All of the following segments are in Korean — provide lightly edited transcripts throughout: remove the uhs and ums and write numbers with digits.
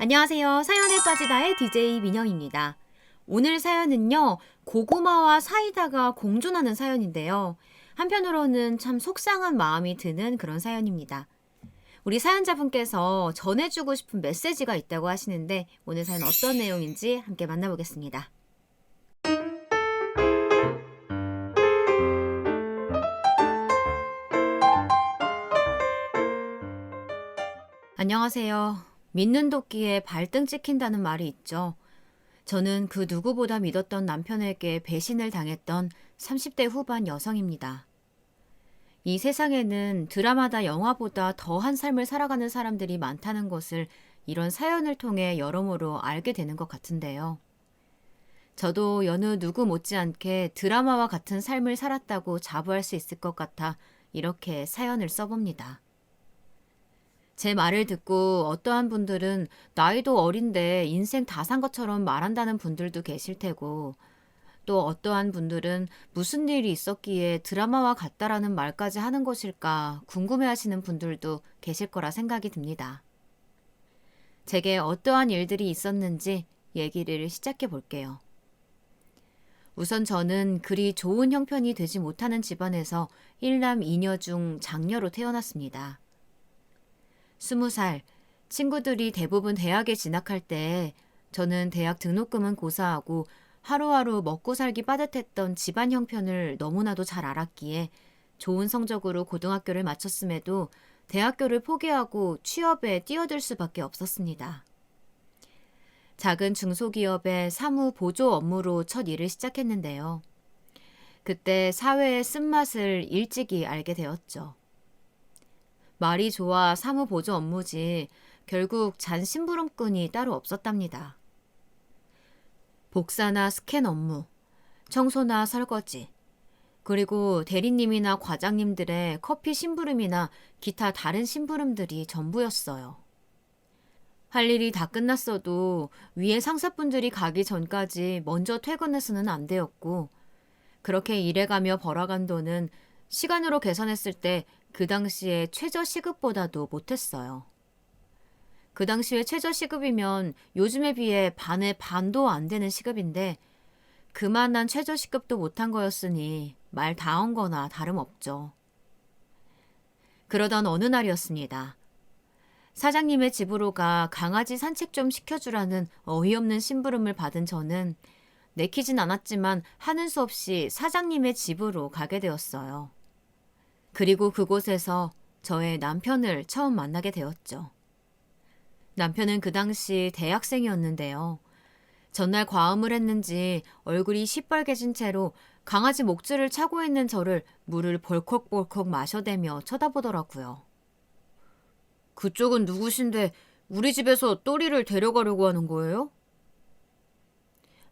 안녕하세요. 사연에 빠지다의 DJ 민영입니다. 오늘 사연은요, 고구마와 사이다가 공존하는 사연인데요. 한편으로는 참 속상한 마음이 드는 그런 사연입니다. 우리 사연자분께서 전해주고 싶은 메시지가 있다고 하시는데, 오늘 사연 어떤 내용인지 함께 만나보겠습니다. 안녕하세요. 믿는 도끼에 발등 찍힌다는 말이 있죠. 저는 그 누구보다 믿었던 남편에게 배신을 당했던 30대 후반 여성입니다. 이 세상에는 드라마다 영화보다 더한 삶을 살아가는 사람들이 많다는 것을 이런 사연을 통해 여러모로 알게 되는 것 같은데요. 저도 여느 누구 못지않게 드라마와 같은 삶을 살았다고 자부할 수 있을 것 같아 이렇게 사연을 써봅니다. 제 말을 듣고 어떠한 분들은 나이도 어린데 인생 다 산 것처럼 말한다는 분들도 계실 테고, 또 어떠한 분들은 무슨 일이 있었기에 드라마와 같다라는 말까지 하는 것일까 궁금해하시는 분들도 계실 거라 생각이 듭니다. 제게 어떠한 일들이 있었는지 얘기를 시작해 볼게요. 우선 저는 그리 좋은 형편이 되지 못하는 집안에서 1남 2녀 중 장녀로 태어났습니다. 20살, 친구들이 대부분 대학에 진학할 때 저는 대학 등록금은 고사하고 하루하루 먹고 살기 빠듯했던 집안 형편을 너무나도 잘 알았기에 좋은 성적으로 고등학교를 마쳤음에도 대학교를 포기하고 취업에 뛰어들 수밖에 없었습니다. 작은 중소기업의 사무 보조 업무로 첫 일을 시작했는데요. 그때 사회의 쓴맛을 일찍이 알게 되었죠. 말이 좋아 사무보조 업무지 결국 잔 심부름꾼이 따로 없었답니다. 복사나 스캔 업무, 청소나 설거지, 그리고 대리님이나 과장님들의 커피 심부름이나 기타 다른 심부름들이 전부였어요. 할 일이 다 끝났어도 위에 상사분들이 가기 전까지 먼저 퇴근해서는 안 되었고, 그렇게 일해가며 벌어간 돈은 시간으로 계산했을 때 그 당시에 최저시급보다도 못했어요. 그 당시에 최저시급이면 요즘에 비해 반의 반도 안 되는 시급인데 그만한 최저시급도 못한 거였으니 말 다 한 거나 다름없죠. 그러던 어느 날이었습니다. 사장님의 집으로 가 강아지 산책 좀 시켜주라는 어이없는 심부름을 받은 저는 내키진 않았지만 하는 수 없이 사장님의 집으로 가게 되었어요. 그리고 그곳에서 저의 남편을 처음 만나게 되었죠. 남편은 그 당시 대학생이었는데요. 전날 과음을 했는지 얼굴이 시뻘개진 채로 강아지 목줄을 차고 있는 저를 물을 벌컥벌컥 마셔대며 쳐다보더라고요. 그쪽은 누구신데 우리 집에서 또리를 데려가려고 하는 거예요?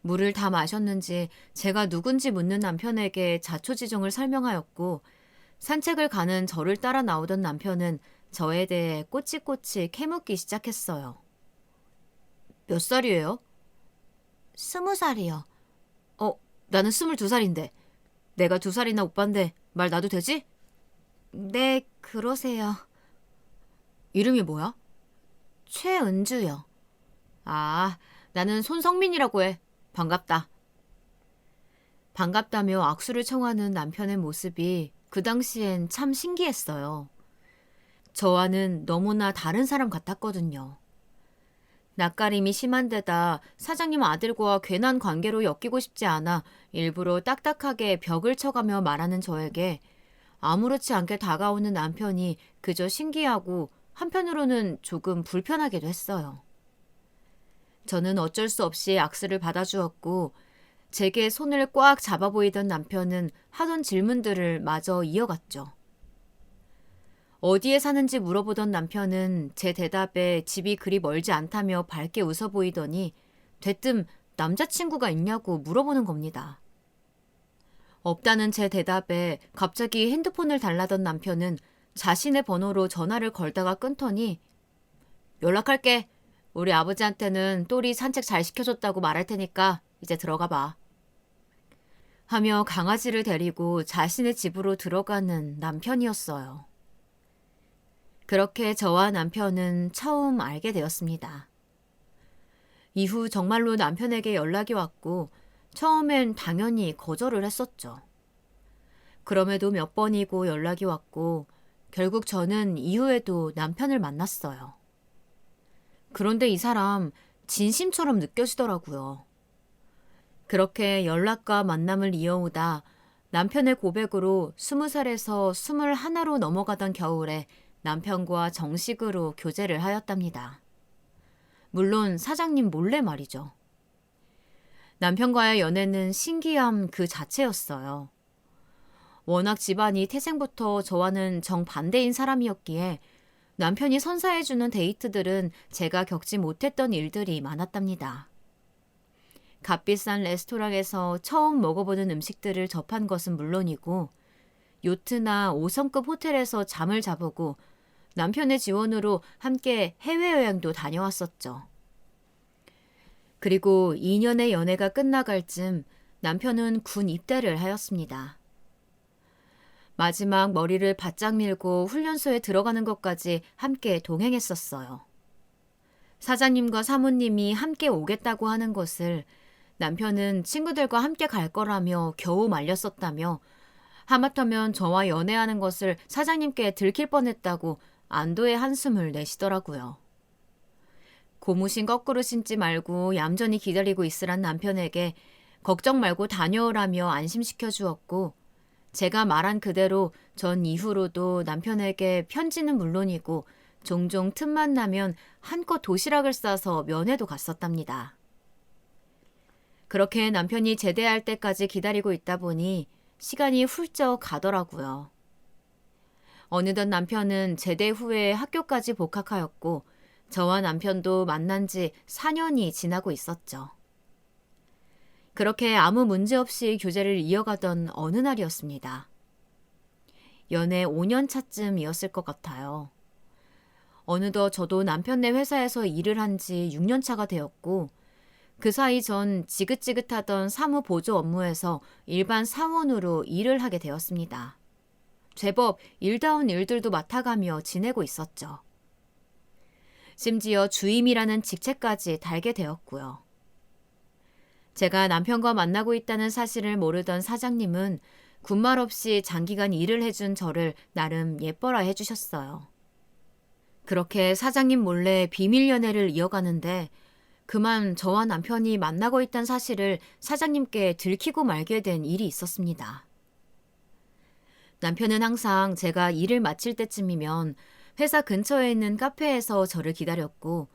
물을 다 마셨는지 제가 누군지 묻는 남편에게 자초지종을 설명하였고, 산책을 가는 저를 따라 나오던 남편은 저에 대해 꼬치꼬치 캐묻기 시작했어요. 몇 살이에요? 20살이요. 나는 22살인데. 내가 2살이나 오빠인데 말 놔도 되지? 네, 그러세요. 이름이 뭐야? 최은주요. 아, 나는 손성민이라고 해. 반갑다. 반갑다며 악수를 청하는 남편의 모습이 그 당시엔 참 신기했어요. 저와는 너무나 다른 사람 같았거든요. 낯가림이 심한 데다 사장님 아들과 괜한 관계로 엮이고 싶지 않아 일부러 딱딱하게 벽을 쳐가며 말하는 저에게 아무렇지 않게 다가오는 남편이 그저 신기하고 한편으로는 조금 불편하기도 했어요. 저는 어쩔 수 없이 악수를 받아주었고, 제게 손을 꽉 잡아 보이던 남편은 하던 질문들을 마저 이어갔죠. 어디에 사는지 물어보던 남편은 제 대답에 집이 그리 멀지 않다며 밝게 웃어 보이더니 대뜸 남자친구가 있냐고 물어보는 겁니다. 없다는 제 대답에 갑자기 핸드폰을 달라던 남편은 자신의 번호로 전화를 걸다가 끊더니 연락할게. 우리 아버지한테는 또리 산책 잘 시켜줬다고 말할 테니까 이제 들어가 봐. 하며 강아지를 데리고 자신의 집으로 들어가는 남편이었어요. 그렇게 저와 남편은 처음 알게 되었습니다. 이후 정말로 남편에게 연락이 왔고 처음엔 당연히 거절을 했었죠. 그럼에도 몇 번이고 연락이 왔고 결국 저는 이후에도 남편을 만났어요. 그런데 이 사람 진심처럼 느껴지더라고요. 그렇게 연락과 만남을 이어오다 남편의 고백으로 20살에서 21로 넘어가던 겨울에 남편과 정식으로 교제를 하였답니다. 물론 사장님 몰래 말이죠. 남편과의 연애는 신기함 그 자체였어요. 워낙 집안이 태생부터 저와는 정반대인 사람이었기에 남편이 선사해주는 데이트들은 제가 겪지 못했던 일들이 많았답니다. 값비싼 레스토랑에서 처음 먹어보는 음식들을 접한 것은 물론이고 요트나 5성급 호텔에서 잠을 자보고 남편의 지원으로 함께 해외여행도 다녀왔었죠. 그리고 2년의 연애가 끝나갈 쯤 남편은 군 입대를 하였습니다. 마지막 머리를 바짝 밀고 훈련소에 들어가는 것까지 함께 동행했었어요. 사장님과 사모님이 함께 오겠다고 하는 것을 남편은 친구들과 함께 갈 거라며 겨우 말렸었다며 하마터면 저와 연애하는 것을 사장님께 들킬 뻔했다고 안도의 한숨을 내시더라고요. 고무신 거꾸로 신지 말고 얌전히 기다리고 있으란 남편에게 걱정 말고 다녀오라며 안심시켜 주었고 제가 말한 그대로 전 이후로도 남편에게 편지는 물론이고 종종 틈만 나면 한껏 도시락을 싸서 면회도 갔었답니다. 그렇게 남편이 제대할 때까지 기다리고 있다 보니 시간이 훌쩍 가더라고요. 어느덧 남편은 제대 후에 학교까지 복학하였고 저와 남편도 만난 지 4년이 지나고 있었죠. 그렇게 아무 문제 없이 교제를 이어가던 어느 날이었습니다. 연애 5년 차쯤이었을 것 같아요. 어느덧 저도 남편네 회사에서 일을 한 지 6년 차가 되었고 그 사이 전 지긋지긋하던 사무 보조 업무에서 일반 사원으로 일을 하게 되었습니다. 제법 일다운 일들도 맡아가며 지내고 있었죠. 심지어 주임이라는 직책까지 달게 되었고요. 제가 남편과 만나고 있다는 사실을 모르던 사장님은 군말 없이 장기간 일을 해준 저를 나름 예뻐라 해주셨어요. 그렇게 사장님 몰래 비밀 연애를 이어가는데 그만 저와 남편이 만나고 있다는 사실을 사장님께 들키고 말게 된 일이 있었습니다. 남편은 항상 제가 일을 마칠 때쯤이면 회사 근처에 있는 카페에서 저를 기다렸고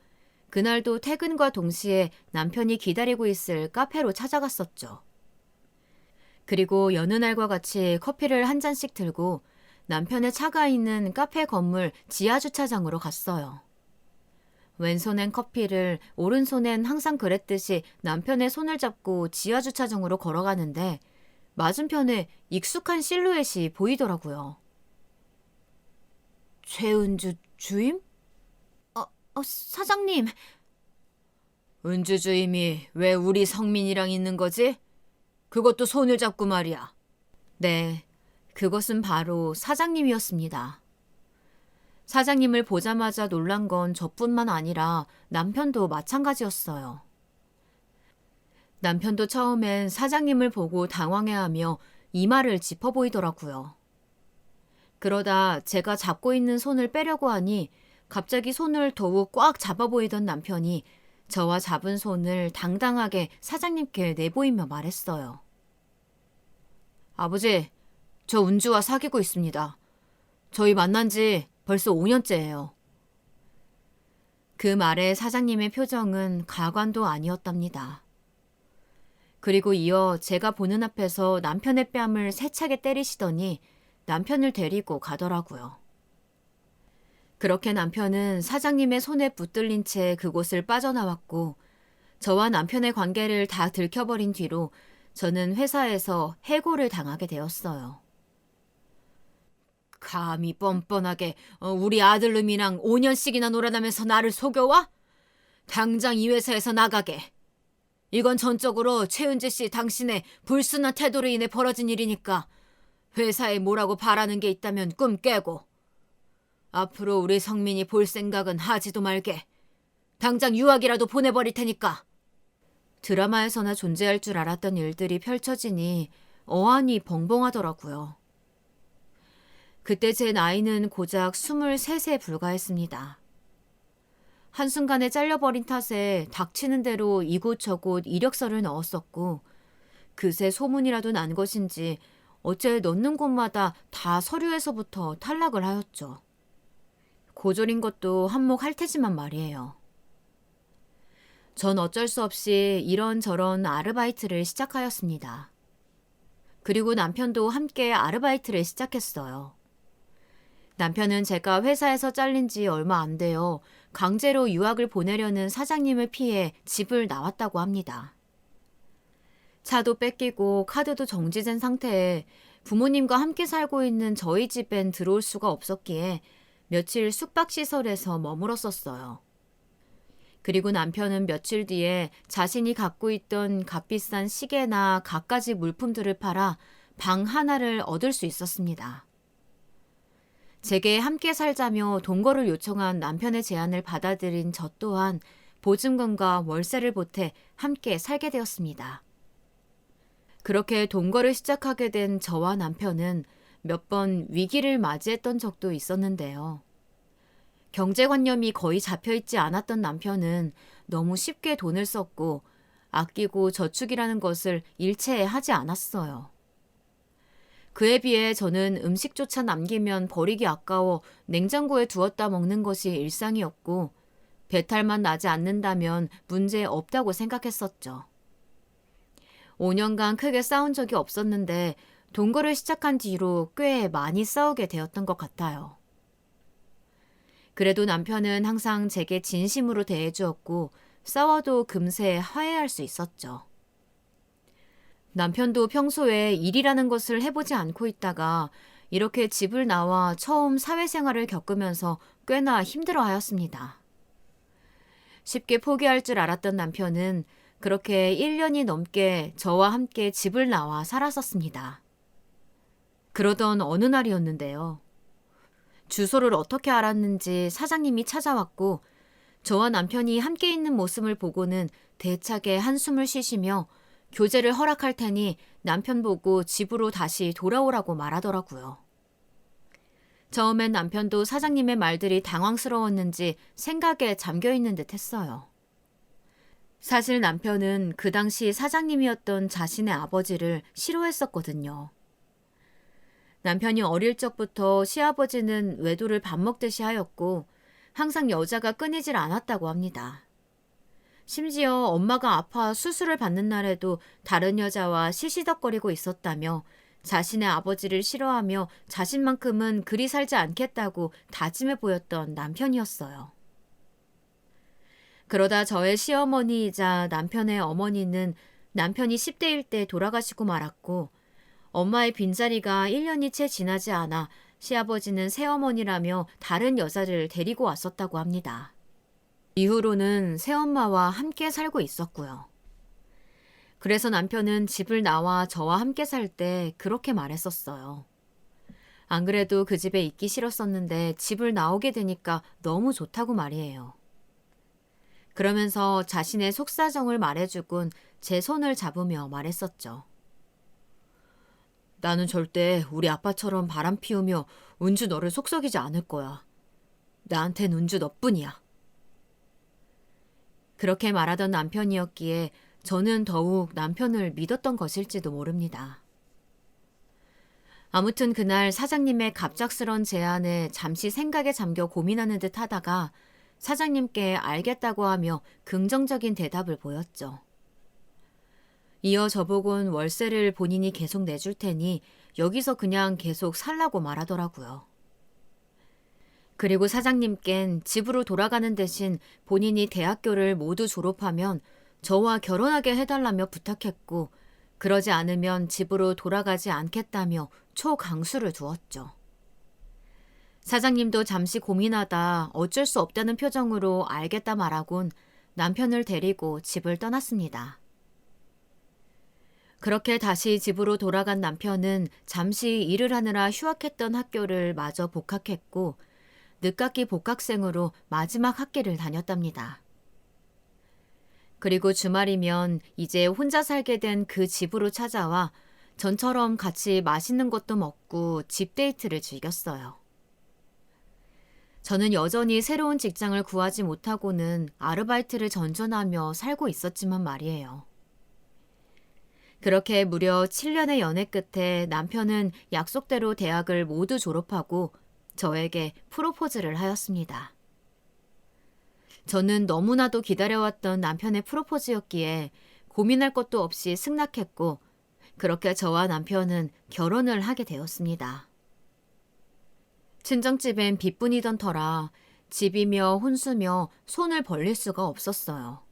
그날도 퇴근과 동시에 남편이 기다리고 있을 카페로 찾아갔었죠. 그리고 여느 날과 같이 커피를 한 잔씩 들고 남편의 차가 있는 카페 건물 지하주차장으로 갔어요. 왼손엔 커피를 오른손엔 항상 그랬듯이 남편의 손을 잡고 지하주차장으로 걸어가는데 맞은편에 익숙한 실루엣이 보이더라고요. 최은주 주임? 사장님. 은주 주임이 왜 우리 성민이랑 있는 거지? 그것도 손을 잡고 말이야. 네, 그것은 바로 사장님이었습니다. 사장님을 보자마자 놀란 건 저뿐만 아니라 남편도 마찬가지였어요. 남편도 처음엔 사장님을 보고 당황해하며 이마를 짚어 보이더라고요. 그러다 제가 잡고 있는 손을 빼려고 하니 갑자기 손을 더욱 꽉 잡아 보이던 남편이 저와 잡은 손을 당당하게 사장님께 내보이며 말했어요. 아버지, 저 은주와 사귀고 있습니다. 저희 만난 지 벌써 5년째예요. 그 말에 사장님의 표정은 가관도 아니었답니다. 그리고 이어 제가 보는 앞에서 남편의 뺨을 세차게 때리시더니 남편을 데리고 가더라고요. 그렇게 남편은 사장님의 손에 붙들린 채 그곳을 빠져나왔고 저와 남편의 관계를 다 들켜버린 뒤로 저는 회사에서 해고를 당하게 되었어요. 감히 뻔뻔하게 우리 아들놈이랑 5년씩이나 놀아나면서 나를 속여와? 당장 이 회사에서 나가게. 이건 전적으로 최은재 씨 당신의 불순한 태도로 인해 벌어진 일이니까 회사에 뭐라고 바라는 게 있다면 꿈 깨고 앞으로 우리 성민이 볼 생각은 하지도 말게. 당장 유학이라도 보내버릴 테니까 드라마에서나 존재할 줄 알았던 일들이 펼쳐지니 어안이 벙벙하더라고요. 그때 제 나이는 고작 23세 불과했습니다. 한순간에 잘려버린 탓에 닥치는 대로 이곳저곳 이력서를 넣었었고, 그새 소문이라도 난 것인지 어째 넣는 곳마다 다 서류에서부터 탈락을 하였죠. 고졸인 것도 한몫할 테지만 말이에요. 전 어쩔 수 없이 이런저런 아르바이트를 시작하였습니다. 그리고 남편도 함께 아르바이트를 시작했어요. 남편은 제가 회사에서 잘린 지 얼마 안 되어 강제로 유학을 보내려는 사장님을 피해 집을 나왔다고 합니다. 차도 뺏기고 카드도 정지된 상태에 부모님과 함께 살고 있는 저희 집엔 들어올 수가 없었기에 며칠 숙박시설에서 머물었었어요. 그리고 남편은 며칠 뒤에 자신이 갖고 있던 값비싼 시계나 갖가지 물품들을 팔아 방 하나를 얻을 수 있었습니다. 제게 함께 살자며 동거를 요청한 남편의 제안을 받아들인 저 또한 보증금과 월세를 보태 함께 살게 되었습니다. 그렇게 동거를 시작하게 된 저와 남편은 몇 번 위기를 맞이했던 적도 있었는데요. 경제관념이 거의 잡혀있지 않았던 남편은 너무 쉽게 돈을 썼고 아끼고 저축이라는 것을 일체 하지 않았어요. 그에 비해 저는 음식조차 남기면 버리기 아까워 냉장고에 두었다 먹는 것이 일상이었고 배탈만 나지 않는다면 문제 없다고 생각했었죠. 5년간 크게 싸운 적이 없었는데 동거를 시작한 뒤로 꽤 많이 싸우게 되었던 것 같아요. 그래도 남편은 항상 제게 진심으로 대해주었고 싸워도 금세 화해할 수 있었죠. 남편도 평소에 일이라는 것을 해보지 않고 있다가 이렇게 집을 나와 처음 사회생활을 겪으면서 꽤나 힘들어하였습니다. 쉽게 포기할 줄 알았던 남편은 그렇게 1년이 넘게 저와 함께 집을 나와 살았었습니다. 그러던 어느 날이었는데요. 주소를 어떻게 알았는지 사장님이 찾아왔고 저와 남편이 함께 있는 모습을 보고는 대차게 한숨을 쉬시며 교제를 허락할 테니 남편 보고 집으로 다시 돌아오라고 말하더라고요. 처음엔 남편도 사장님의 말들이 당황스러웠는지 생각에 잠겨있는 듯 했어요. 사실 남편은 그 당시 사장님이었던 자신의 아버지를 싫어했었거든요. 남편이 어릴 적부터 시아버지는 외도를 밥 먹듯이 하였고 항상 여자가 끊이질 않았다고 합니다. 심지어 엄마가 아파 수술을 받는 날에도 다른 여자와 시시덕거리고 있었다며 자신의 아버지를 싫어하며 자신만큼은 그리 살지 않겠다고 다짐해 보였던 남편이었어요. 그러다 저의 시어머니이자 남편의 어머니는 남편이 10대일 때 돌아가시고 말았고 엄마의 빈자리가 1년이 채 지나지 않아 시아버지는 새어머니라며 다른 여자를 데리고 왔었다고 합니다. 이후로는 새엄마와 함께 살고 있었고요. 그래서 남편은 집을 나와 저와 함께 살 때 그렇게 말했었어요. 안 그래도 그 집에 있기 싫었었는데 집을 나오게 되니까 너무 좋다고 말이에요. 그러면서 자신의 속사정을 말해주곤 제 손을 잡으며 말했었죠. 나는 절대 우리 아빠처럼 바람 피우며 은주 너를 속썩이지 않을 거야. 나한텐 은주 너뿐이야. 그렇게 말하던 남편이었기에 저는 더욱 남편을 믿었던 것일지도 모릅니다. 아무튼 그날 사장님의 갑작스런 제안에 잠시 생각에 잠겨 고민하는 듯 하다가 사장님께 알겠다고 하며 긍정적인 대답을 보였죠. 이어 저보곤 월세를 본인이 계속 내줄 테니 여기서 그냥 계속 살라고 말하더라고요. 그리고 사장님껜 집으로 돌아가는 대신 본인이 대학교를 모두 졸업하면 저와 결혼하게 해달라며 부탁했고 그러지 않으면 집으로 돌아가지 않겠다며 초강수를 두었죠. 사장님도 잠시 고민하다 어쩔 수 없다는 표정으로 알겠다 말하곤 남편을 데리고 집을 떠났습니다. 그렇게 다시 집으로 돌아간 남편은 잠시 일을 하느라 휴학했던 학교를 마저 복학했고 늦깎이 복학생으로 마지막 학기를 다녔답니다. 그리고 주말이면 이제 혼자 살게 된 그 집으로 찾아와 전처럼 같이 맛있는 것도 먹고 집 데이트를 즐겼어요. 저는 여전히 새로운 직장을 구하지 못하고는 아르바이트를 전전하며 살고 있었지만 말이에요. 그렇게 무려 7년의 연애 끝에 남편은 약속대로 대학을 모두 졸업하고 저에게 프로포즈를 하였습니다. 저는 너무나도 기다려왔던 남편의 프로포즈였기에 고민할 것도 없이 승낙했고 그렇게 저와 남편은 결혼을 하게 되었습니다. 친정집엔 빚뿐이던 터라 집이며 혼수며 손을 벌릴 수가 없었어요.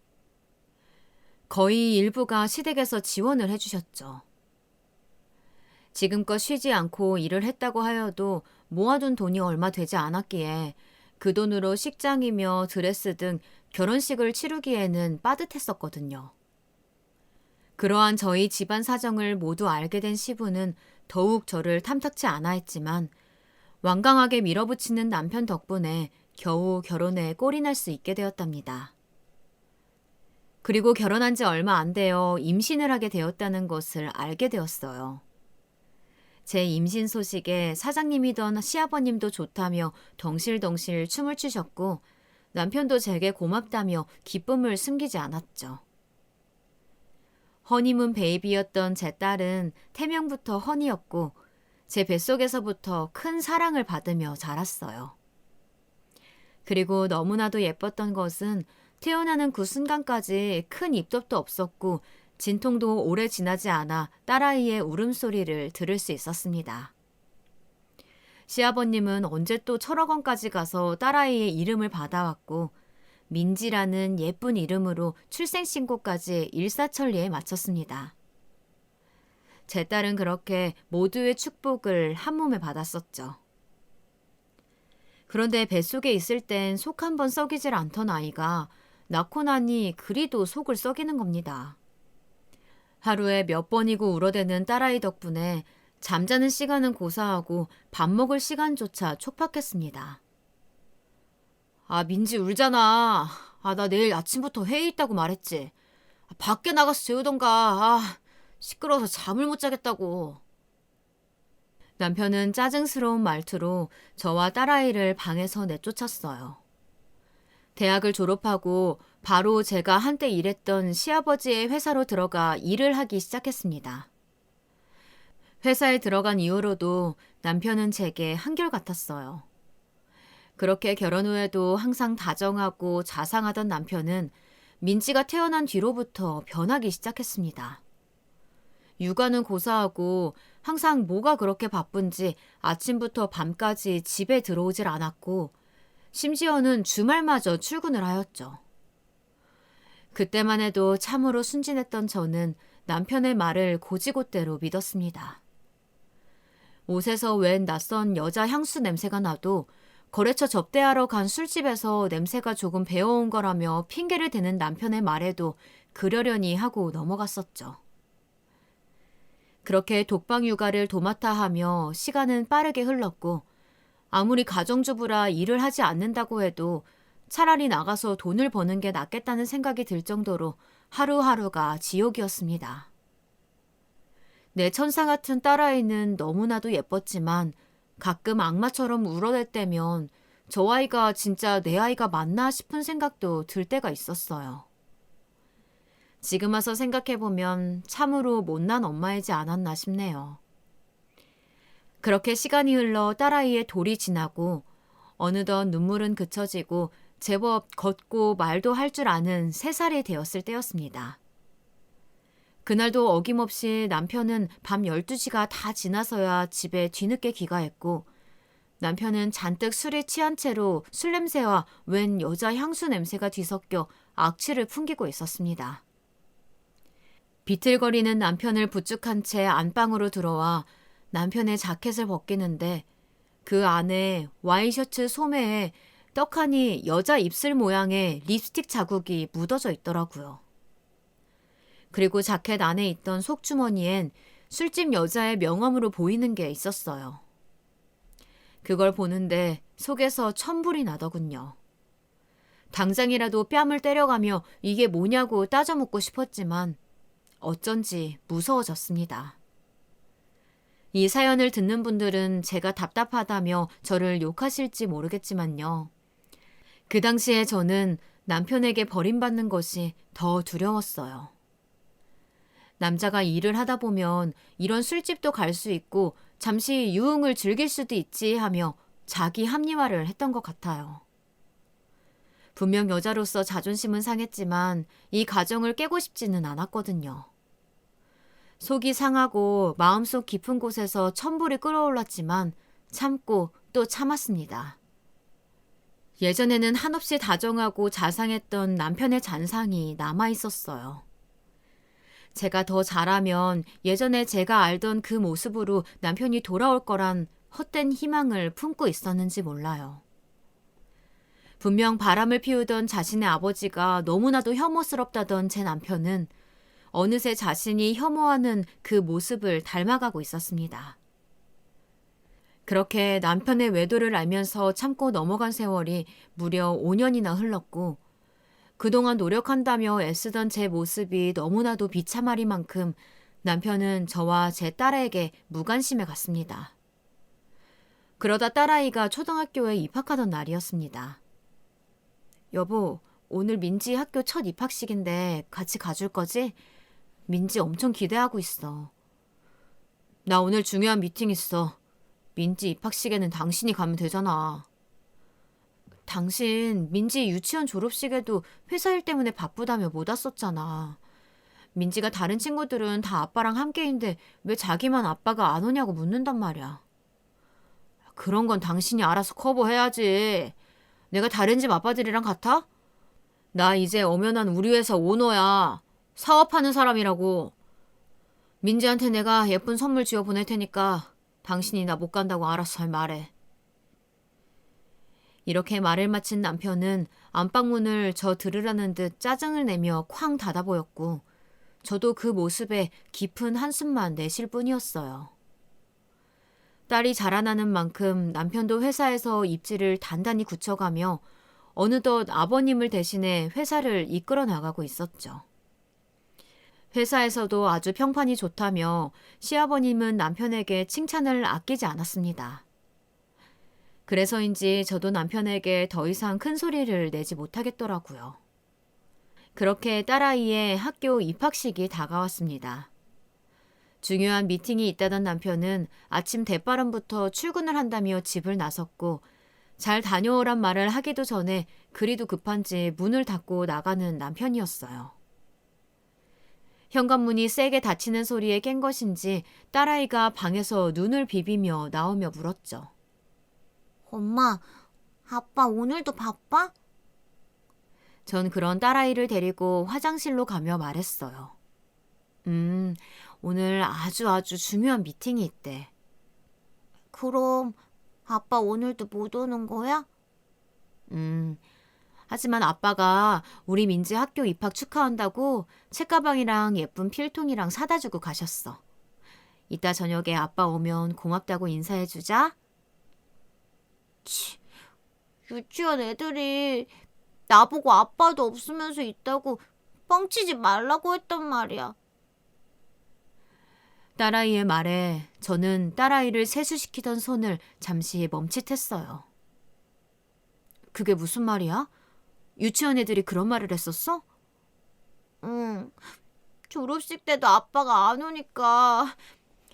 거의 일부가 시댁에서 지원을 해주셨죠. 지금껏 쉬지 않고 일을 했다고 하여도 모아둔 돈이 얼마 되지 않았기에 그 돈으로 식장이며 드레스 등 결혼식을 치르기에는 빠듯했었거든요. 그러한 저희 집안 사정을 모두 알게 된 시부는 더욱 저를 탐탁치 않아 했지만 완강하게 밀어붙이는 남편 덕분에 겨우 결혼에 꼴이 날 수 있게 되었답니다. 그리고 결혼한 지 얼마 안 되어 임신을 하게 되었다는 것을 알게 되었어요. 제 임신 소식에 사장님이던 시아버님도 좋다며 덩실덩실 춤을 추셨고 남편도 제게 고맙다며 기쁨을 숨기지 않았죠. 허니문 베이비였던 제 딸은 태명부터 허니였고 제 뱃속에서부터 큰 사랑을 받으며 자랐어요. 그리고 너무나도 예뻤던 것은 태어나는 그 순간까지 큰 입덧도 없었고 진통도 오래 지나지 않아 딸아이의 울음소리를 들을 수 있었습니다. 시아버님은 언제 또 철학원까지 가서 딸아이의 이름을 받아왔고 민지라는 예쁜 이름으로 출생신고까지 일사천리에 마쳤습니다. 제 딸은 그렇게 모두의 축복을 한몸에 받았었죠. 그런데 뱃속에 있을 땐 속 한 번 썩이질 않던 아이가 낳고 나니 그리도 속을 썩이는 겁니다. 하루에 몇 번이고 울어대는 딸아이 덕분에 잠자는 시간은 고사하고 밥 먹을 시간조차 촉박했습니다. 아, 민지 울잖아. 아, 나 내일 아침부터 회의 있다고 말했지. 밖에 나가서 재우던가. 아, 시끄러워서 잠을 못 자겠다고. 남편은 짜증스러운 말투로 저와 딸아이를 방에서 내쫓았어요. 대학을 졸업하고 바로 제가 한때 일했던 시아버지의 회사로 들어가 일을 하기 시작했습니다. 회사에 들어간 이후로도 남편은 제게 한결같았어요. 그렇게 결혼 후에도 항상 다정하고 자상하던 남편은 민지가 태어난 뒤로부터 변하기 시작했습니다. 육아는 고사하고 항상 뭐가 그렇게 바쁜지 아침부터 밤까지 집에 들어오질 않았고 심지어는 주말마저 출근을 하였죠. 그때만 해도 참으로 순진했던 저는 남편의 말을 고지곳대로 믿었습니다. 옷에서 웬 낯선 여자 향수 냄새가 나도 거래처 접대하러 간 술집에서 냄새가 조금 배어온 거라며 핑계를 대는 남편의 말에도 그러려니 하고 넘어갔었죠. 그렇게 독방 육아를 도맡아 하며 시간은 빠르게 흘렀고 아무리 가정주부라 일을 하지 않는다고 해도 차라리 나가서 돈을 버는 게 낫겠다는 생각이 들 정도로 하루하루가 지옥이었습니다. 내 천사 같은 딸아이는 너무나도 예뻤지만 가끔 악마처럼 울어댈 때면 저 아이가 진짜 내 아이가 맞나 싶은 생각도 들 때가 있었어요. 지금 와서 생각해보면 참으로 못난 엄마이지 않았나 싶네요. 그렇게 시간이 흘러 딸아이의 돌이 지나고 어느덧 눈물은 그쳐지고 제법 걷고 말도 할 줄 아는 3살이 되었을 때였습니다. 그날도 어김없이 남편은 밤 12시가 다 지나서야 집에 뒤늦게 귀가했고 남편은 잔뜩 술에 취한 채로 술 냄새와 웬 여자 향수 냄새가 뒤섞여 악취를 풍기고 있었습니다. 비틀거리는 남편을 부축한 채 안방으로 들어와 남편의 자켓을 벗기는데 그 안에 와이셔츠 소매에 떡하니 여자 입술 모양의 립스틱 자국이 묻어져 있더라고요. 그리고 자켓 안에 있던 속주머니엔 술집 여자의 명함으로 보이는 게 있었어요. 그걸 보는데 속에서 천불이 나더군요. 당장이라도 뺨을 때려가며 이게 뭐냐고 따져 묻고 싶었지만 어쩐지 무서워졌습니다. 이 사연을 듣는 분들은 제가 답답하다며 저를 욕하실지 모르겠지만요. 그 당시에 저는 남편에게 버림받는 것이 더 두려웠어요. 남자가 일을 하다 보면 이런 술집도 갈 수 있고 잠시 유흥을 즐길 수도 있지 하며 자기 합리화를 했던 것 같아요. 분명 여자로서 자존심은 상했지만 이 가정을 깨고 싶지는 않았거든요. 속이 상하고 마음속 깊은 곳에서 천불이 끓어올랐지만 참고 또 참았습니다. 예전에는 한없이 다정하고 자상했던 남편의 잔상이 남아있었어요. 제가 더 잘하면 예전에 제가 알던 그 모습으로 남편이 돌아올 거란 헛된 희망을 품고 있었는지 몰라요. 분명 바람을 피우던 자신의 아버지가 너무나도 혐오스럽다던 제 남편은 어느새 자신이 혐오하는 그 모습을 닮아가고 있었습니다. 그렇게 남편의 외도를 알면서 참고 넘어간 세월이 무려 5년이나 흘렀고 그동안 노력한다며 애쓰던 제 모습이 너무나도 비참하리만큼 남편은 저와 제 딸에게 무관심해 갔습니다. 그러다 딸아이가 초등학교에 입학하던 날이었습니다. 여보, 오늘 민지 학교 첫 입학식인데 같이 가줄 거지? 민지 엄청 기대하고 있어. 나 오늘 중요한 미팅 있어. 민지 입학식에는 당신이 가면 되잖아. 당신 민지 유치원 졸업식에도 회사 일 때문에 바쁘다며 못 왔었잖아. 민지가 다른 친구들은 다 아빠랑 함께인데 왜 자기만 아빠가 안 오냐고 묻는단 말이야. 그런 건 당신이 알아서 커버해야지. 내가 다른 집 아빠들이랑 같아? 나 이제 엄연한 우리 회사 오너야. 사업하는 사람이라고. 민지한테 내가 예쁜 선물 지어 보낼 테니까 당신이 나 못 간다고 알아서 잘 말해. 이렇게 말을 마친 남편은 안방문을 저 들으라는 듯 짜증을 내며 쾅 닫아 보였고 저도 그 모습에 깊은 한숨만 내쉴 뿐이었어요. 딸이 자라나는 만큼 남편도 회사에서 입지를 단단히 굳혀가며 어느덧 아버님을 대신해 회사를 이끌어 나가고 있었죠. 회사에서도 아주 평판이 좋다며 시아버님은 남편에게 칭찬을 아끼지 않았습니다. 그래서인지 저도 남편에게 더 이상 큰 소리를 내지 못하겠더라고요. 그렇게 딸아이의 학교 입학식이 다가왔습니다. 중요한 미팅이 있다던 남편은 아침 대바람부터 출근을 한다며 집을 나섰고 잘 다녀오란 말을 하기도 전에 그리도 급한지 문을 닫고 나가는 남편이었어요. 현관문이 세게 닫히는 소리에 깬 것인지 딸아이가 방에서 눈을 비비며 나오며 물었죠. 엄마, 아빠 오늘도 바빠? 전 그런 딸아이를 데리고 화장실로 가며 말했어요. 오늘 아주 중요한 미팅이 있대. 그럼 아빠 오늘도 못 오는 거야? 하지만 아빠가 우리 민지 학교 입학 축하한다고 책가방이랑 예쁜 필통이랑 사다 주고 가셨어. 이따 저녁에 아빠 오면 고맙다고 인사해주자. 유치원 애들이 나보고 아빠도 없으면서 있다고 뻥치지 말라고 했단 말이야. 딸아이의 말에 저는 딸아이를 세수시키던 손을 잠시 멈칫했어요. 그게 무슨 말이야? 유치원 애들이 그런 말을 했었어? 응. 졸업식 때도 아빠가 안 오니까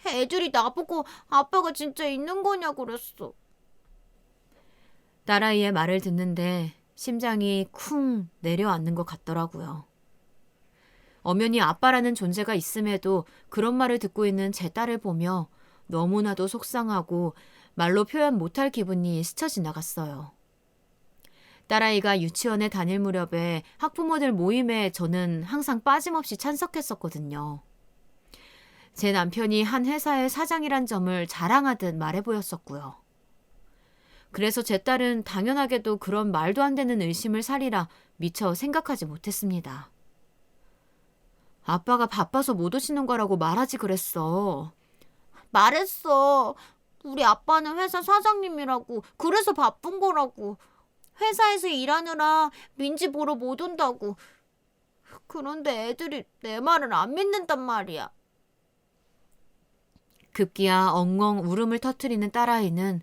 애들이 나보고 아빠가 진짜 있는 거냐고 그랬어. 딸아이의 말을 듣는데 심장이 쿵 내려앉는 것 같더라고요. 엄연히 아빠라는 존재가 있음에도 그런 말을 듣고 있는 제 딸을 보며 너무나도 속상하고 말로 표현 못할 기분이 스쳐 지나갔어요. 딸아이가 유치원에 다닐 무렵에 학부모들 모임에 저는 항상 빠짐없이 참석했었거든요. 제 남편이 한 회사의 사장이란 점을 자랑하듯 말해 보였었고요. 그래서 제 딸은 당연하게도 그런 말도 안 되는 의심을 사리라 미처 생각하지 못했습니다. 아빠가 바빠서 못 오시는 거라고 말하지 그랬어. 말했어. 우리 아빠는 회사 사장님이라고. 그래서 바쁜 거라고. 회사에서 일하느라 민지 보러 못 온다고. 그런데 애들이 내 말을 안 믿는단 말이야. 급기야 엉엉 울음을 터뜨리는 딸아이는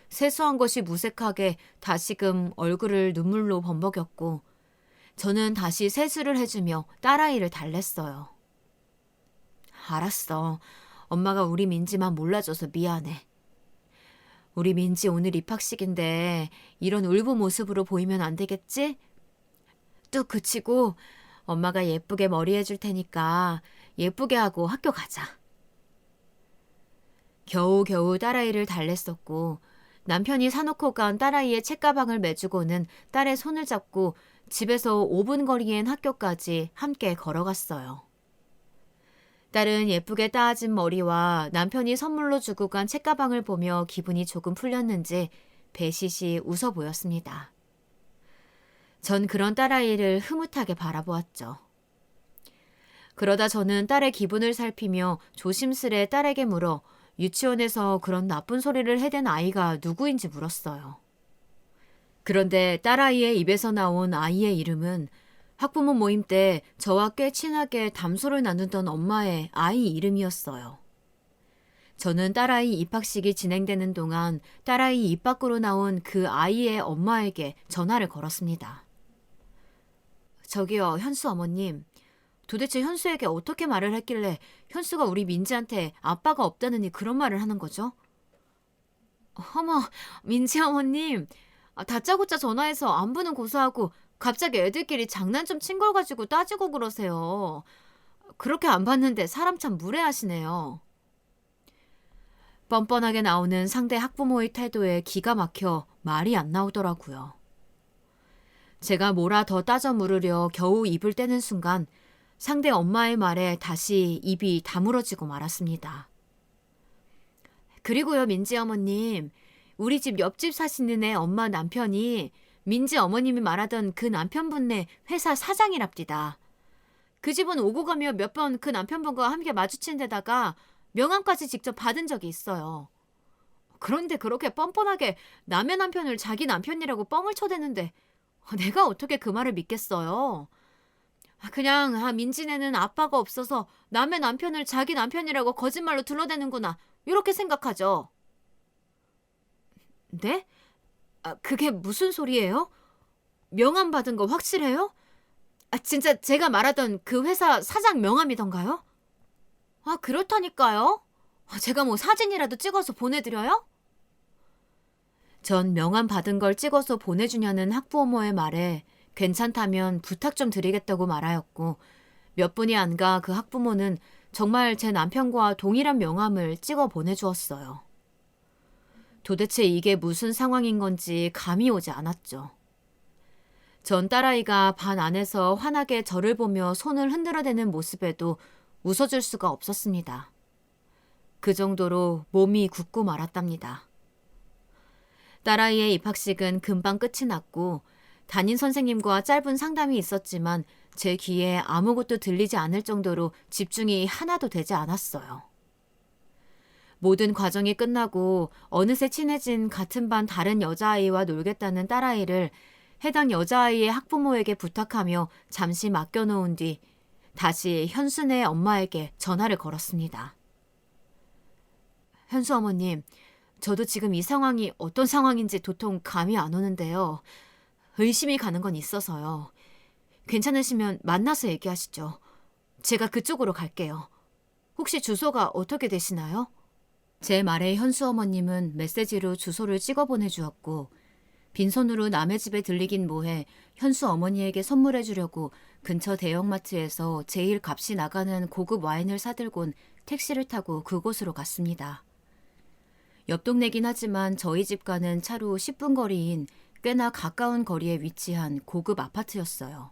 세수한 것이 무색하게 다시금 얼굴을 눈물로 범벅였고 저는 다시 세수를 해주며 딸아이를 달랬어요. 알았어. 엄마가 우리 민지만 몰라줘서 미안해. 우리 민지 오늘 입학식인데 이런 울부 모습으로 보이면 안 되겠지? 뚝 그치고 엄마가 예쁘게 머리 해줄 테니까 예쁘게 하고 학교 가자. 겨우겨우 딸아이를 달랬었고 남편이 사놓고 간 딸아이의 책가방을 메주고는 딸의 손을 잡고 집에서 5분 거리엔 학교까지 함께 걸어갔어요. 딸은 예쁘게 따아진 머리와 남편이 선물로 주고 간 책가방을 보며 기분이 조금 풀렸는지 배시시 웃어 보였습니다. 전 그런 딸아이를 흐뭇하게 바라보았죠. 그러다 저는 딸의 기분을 살피며 조심스레 딸에게 물어 유치원에서 그런 나쁜 소리를 해댄 아이가 누구인지 물었어요. 그런데 딸아이의 입에서 나온 아이의 이름은 학부모 모임 때 저와 꽤 친하게 담소를 나누던 엄마의 아이 이름이었어요. 저는 딸아이 입학식이 진행되는 동안 딸아이 입 밖으로 나온 그 아이의 엄마에게 전화를 걸었습니다. 저기요, 현수 어머님. 도대체 현수에게 어떻게 말을 했길래 현수가 우리 민지한테 아빠가 없다느니 그런 말을 하는 거죠? 어머, 민지 어머님. 다짜고짜 전화해서 안부는 고사하고 갑자기 애들끼리 장난 좀 친 걸 가지고 따지고 그러세요. 그렇게 안 봤는데 사람 참 무례하시네요. 뻔뻔하게 나오는 상대 학부모의 태도에 기가 막혀 말이 안 나오더라고요. 제가 뭐라 더 따져 물으려 겨우 입을 떼는 순간 상대 엄마의 말에 다시 입이 다물어지고 말았습니다. 그리고요, 민지 어머님. 우리 집 옆집 사시는 애 엄마 남편이 민지 어머님이 말하던 그 남편분네 회사 사장이랍디다. 그 집은 오고 가며 몇 번 그 남편분과 함께 마주친 데다가 명함까지 직접 받은 적이 있어요. 그런데 그렇게 뻔뻔하게 남의 남편을 자기 남편이라고 뻥을 쳐대는데 내가 어떻게 그 말을 믿겠어요? 그냥 민지네는 아빠가 없어서 남의 남편을 자기 남편이라고 거짓말로 둘러대는구나 이렇게 생각하죠. 네? 그게 무슨 소리예요? 명함 받은 거 확실해요? 진짜 제가 말하던 그 회사 사장 명함이던가요? 그렇다니까요. 제가 뭐 사진이라도 찍어서 보내드려요? 전 명함 받은 걸 찍어서 보내주냐는 학부모의 말에 괜찮다면 부탁 좀 드리겠다고 말하였고 몇 분이 안 가 그 학부모는 정말 제 남편과 동일한 명함을 찍어 보내주었어요. 도대체 이게 무슨 상황인 건지 감이 오지 않았죠. 전 딸아이가 반 안에서 환하게 저를 보며 손을 흔들어대는 모습에도 웃어줄 수가 없었습니다. 그 정도로 몸이 굳고 말았답니다. 딸아이의 입학식은 금방 끝이 났고 담임 선생님과 짧은 상담이 있었지만 제 귀에 아무것도 들리지 않을 정도로 집중이 하나도 되지 않았어요. 모든 과정이 끝나고 어느새 친해진 같은 반 다른 여자아이와 놀겠다는 딸아이를 해당 여자아이의 학부모에게 부탁하며 잠시 맡겨놓은 뒤 다시 현수네 엄마에게 전화를 걸었습니다. 현수 어머님, 저도 지금 이 상황이 어떤 상황인지 도통 감이 안 오는데요. 의심이 가는 건 있어서요. 괜찮으시면 만나서 얘기하시죠. 제가 그쪽으로 갈게요. 혹시 주소가 어떻게 되시나요? 제 말에 현수 어머님은 메시지로 주소를 찍어 보내주었고 빈손으로 남의 집에 들리긴 뭐해 현수 어머니에게 선물해 주려고 근처 대형마트에서 제일 값이 나가는 고급 와인을 사들곤 택시를 타고 그곳으로 갔습니다. 옆 동네긴 하지만 저희 집과는 차로 10분 거리인 꽤나 가까운 거리에 위치한 고급 아파트였어요.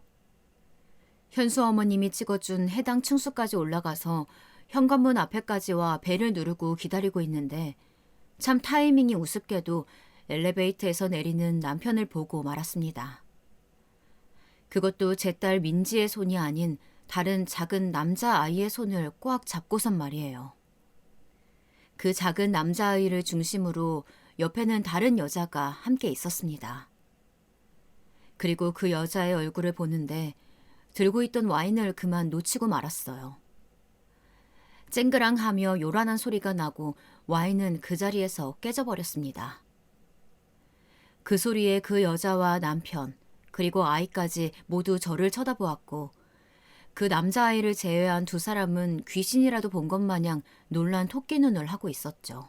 현수 어머님이 찍어준 해당 층수까지 올라가서 현관문 앞에까지 와 벨을 누르고 기다리고 있는데 참 타이밍이 우습게도 엘리베이터에서 내리는 남편을 보고 말았습니다. 그것도 제 딸 민지의 손이 아닌 다른 작은 남자아이의 손을 꽉 잡고선 말이에요. 그 작은 남자아이를 중심으로 옆에는 다른 여자가 함께 있었습니다. 그리고 그 여자의 얼굴을 보는데 들고 있던 와인을 그만 놓치고 말았어요. 쨍그랑하며 요란한 소리가 나고 와인은 그 자리에서 깨져버렸습니다. 그 소리에 그 여자와 남편, 그리고 아이까지 모두 저를 쳐다보았고 그 남자아이를 제외한 두 사람은 귀신이라도 본 것 마냥 놀란 토끼 눈을 하고 있었죠.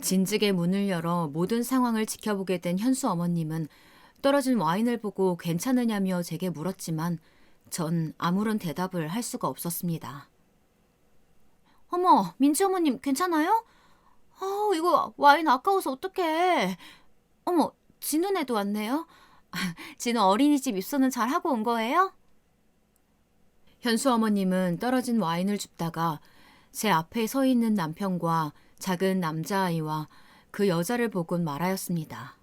진즉에 문을 열어 모든 상황을 지켜보게 된 현수 어머님은 떨어진 와인을 보고 괜찮으냐며 제게 물었지만 전 아무런 대답을 할 수가 없었습니다. 어머, 민지 어머님 괜찮아요? 이거 와인 아까워서 어떡해. 어머, 진우네도 왔네요. 진우 어린이집 입소는 잘 하고 온 거예요? 현수 어머님은 떨어진 와인을 줍다가 제 앞에 서 있는 남편과 작은 남자아이와 그 여자를 보곤 말하였습니다.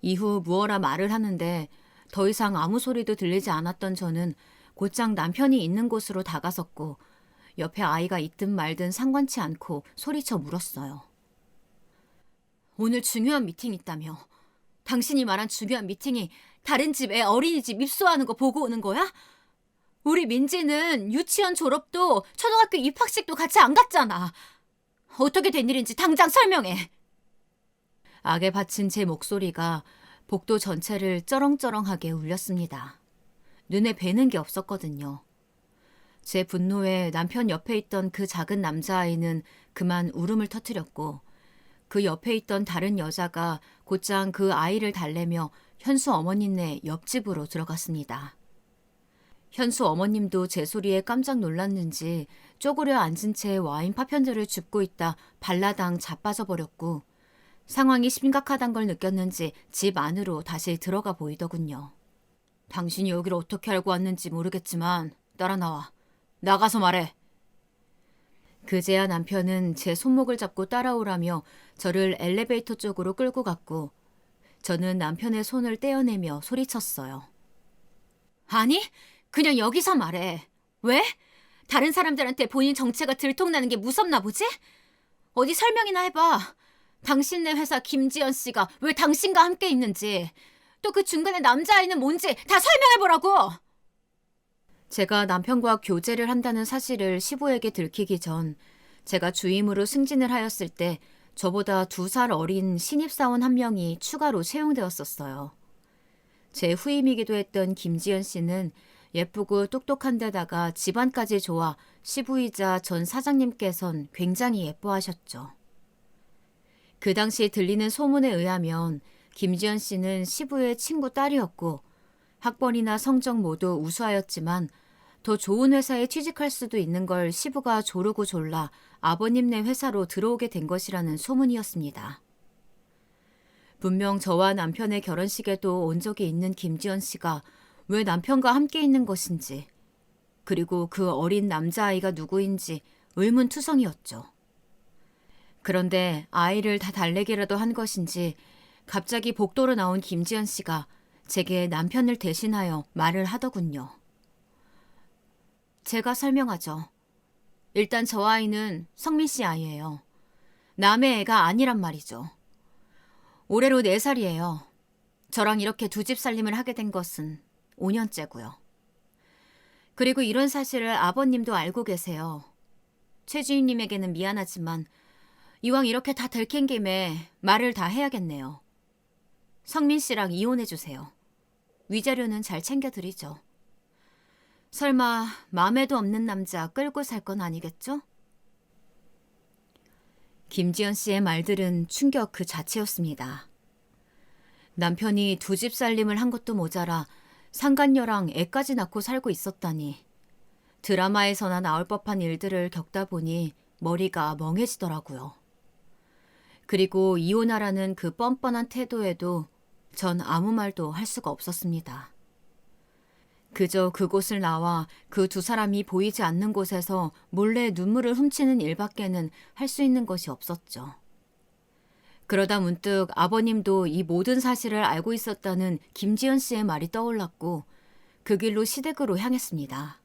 이후 무어라 말을 하는데 더 이상 아무 소리도 들리지 않았던 저는 곧장 남편이 있는 곳으로 다가섰고 옆에 아이가 있든 말든 상관치 않고 소리쳐 물었어요. 오늘 중요한 미팅 있다며. 당신이 말한 중요한 미팅이 다른 집 애 어린이집 입소하는 거 보고 오는 거야? 우리 민지는 유치원 졸업도 초등학교 입학식도 같이 안 갔잖아. 어떻게 된 일인지 당장 설명해. 악에 바친 제 목소리가 복도 전체를 쩌렁쩌렁하게 울렸습니다. 눈에 뵈는 게 없었거든요. 제 분노에 남편 옆에 있던 그 작은 남자아이는 그만 울음을 터뜨렸고 그 옆에 있던 다른 여자가 곧장 그 아이를 달래며 현수 어머님네 옆집으로 들어갔습니다. 현수 어머님도 제 소리에 깜짝 놀랐는지 쪼그려 앉은 채 와인 파편들을 줍고 있다 발라당 자빠져 버렸고 상황이 심각하단 걸 느꼈는지 집 안으로 다시 들어가 보이더군요. 당신이 여기를 어떻게 알고 왔는지 모르겠지만 따라 나와. 나가서 말해. 그제야 남편은 제 손목을 잡고 따라오라며 저를 엘리베이터 쪽으로 끌고 갔고 저는 남편의 손을 떼어내며 소리쳤어요. 아니, 그냥 여기서 말해. 왜? 다른 사람들한테 본인 정체가 들통나는 게 무섭나 보지? 어디 설명이나 해봐. 당신네 회사 김지연 씨가 왜 당신과 함께 있는지, 또 그 중간에 남자아이는 뭔지 다 설명해보라고! 제가 남편과 교제를 한다는 사실을 시부에게 들키기 전 제가 주임으로 승진을 하였을 때 저보다 2살 어린 신입사원 한 명이 추가로 채용되었었어요. 제 후임이기도 했던 김지연 씨는 예쁘고 똑똑한 데다가 집안까지 좋아 시부이자 전 사장님께선 굉장히 예뻐하셨죠. 그 당시 들리는 소문에 의하면 김지연 씨는 시부의 친구 딸이었고 학벌이나 성적 모두 우수하였지만 더 좋은 회사에 취직할 수도 있는 걸 시부가 조르고 졸라 아버님네 회사로 들어오게 된 것이라는 소문이었습니다. 분명 저와 남편의 결혼식에도 온 적이 있는 김지연 씨가 왜 남편과 함께 있는 것인지, 그리고 그 어린 남자아이가 누구인지 의문투성이었죠. 그런데 아이를 다 달래기라도 한 것인지 갑자기 복도로 나온 김지연 씨가 제게 남편을 대신하여 말을 하더군요. 제가 설명하죠. 일단 저 아이는 성민 씨 아이예요. 남의 애가 아니란 말이죠. 올해로 4살이에요. 저랑 이렇게 두 집 살림을 하게 된 것은 5년째고요. 그리고 이런 사실을 아버님도 알고 계세요. 최 주임님에게는 미안하지만 이왕 이렇게 다 들킨 김에 말을 다 해야겠네요. 성민 씨랑 이혼해주세요. 위자료는 잘 챙겨드리죠. 설마 마음에도 없는 남자 끌고 살 건 아니겠죠? 김지연 씨의 말들은 충격 그 자체였습니다. 남편이 두 집 살림을 한 것도 모자라 상간녀랑 애까지 낳고 살고 있었다니. 드라마에서나 나올 법한 일들을 겪다 보니 머리가 멍해지더라고요. 그리고 이혼하라는 그 뻔뻔한 태도에도 전 아무 말도 할 수가 없었습니다. 그저 그곳을 나와 그 두 사람이 보이지 않는 곳에서 몰래 눈물을 훔치는 일밖에는 할 수 있는 것이 없었죠. 그러다 문득 아버님도 이 모든 사실을 알고 있었다는 김지연 씨의 말이 떠올랐고 그 길로 시댁으로 향했습니다.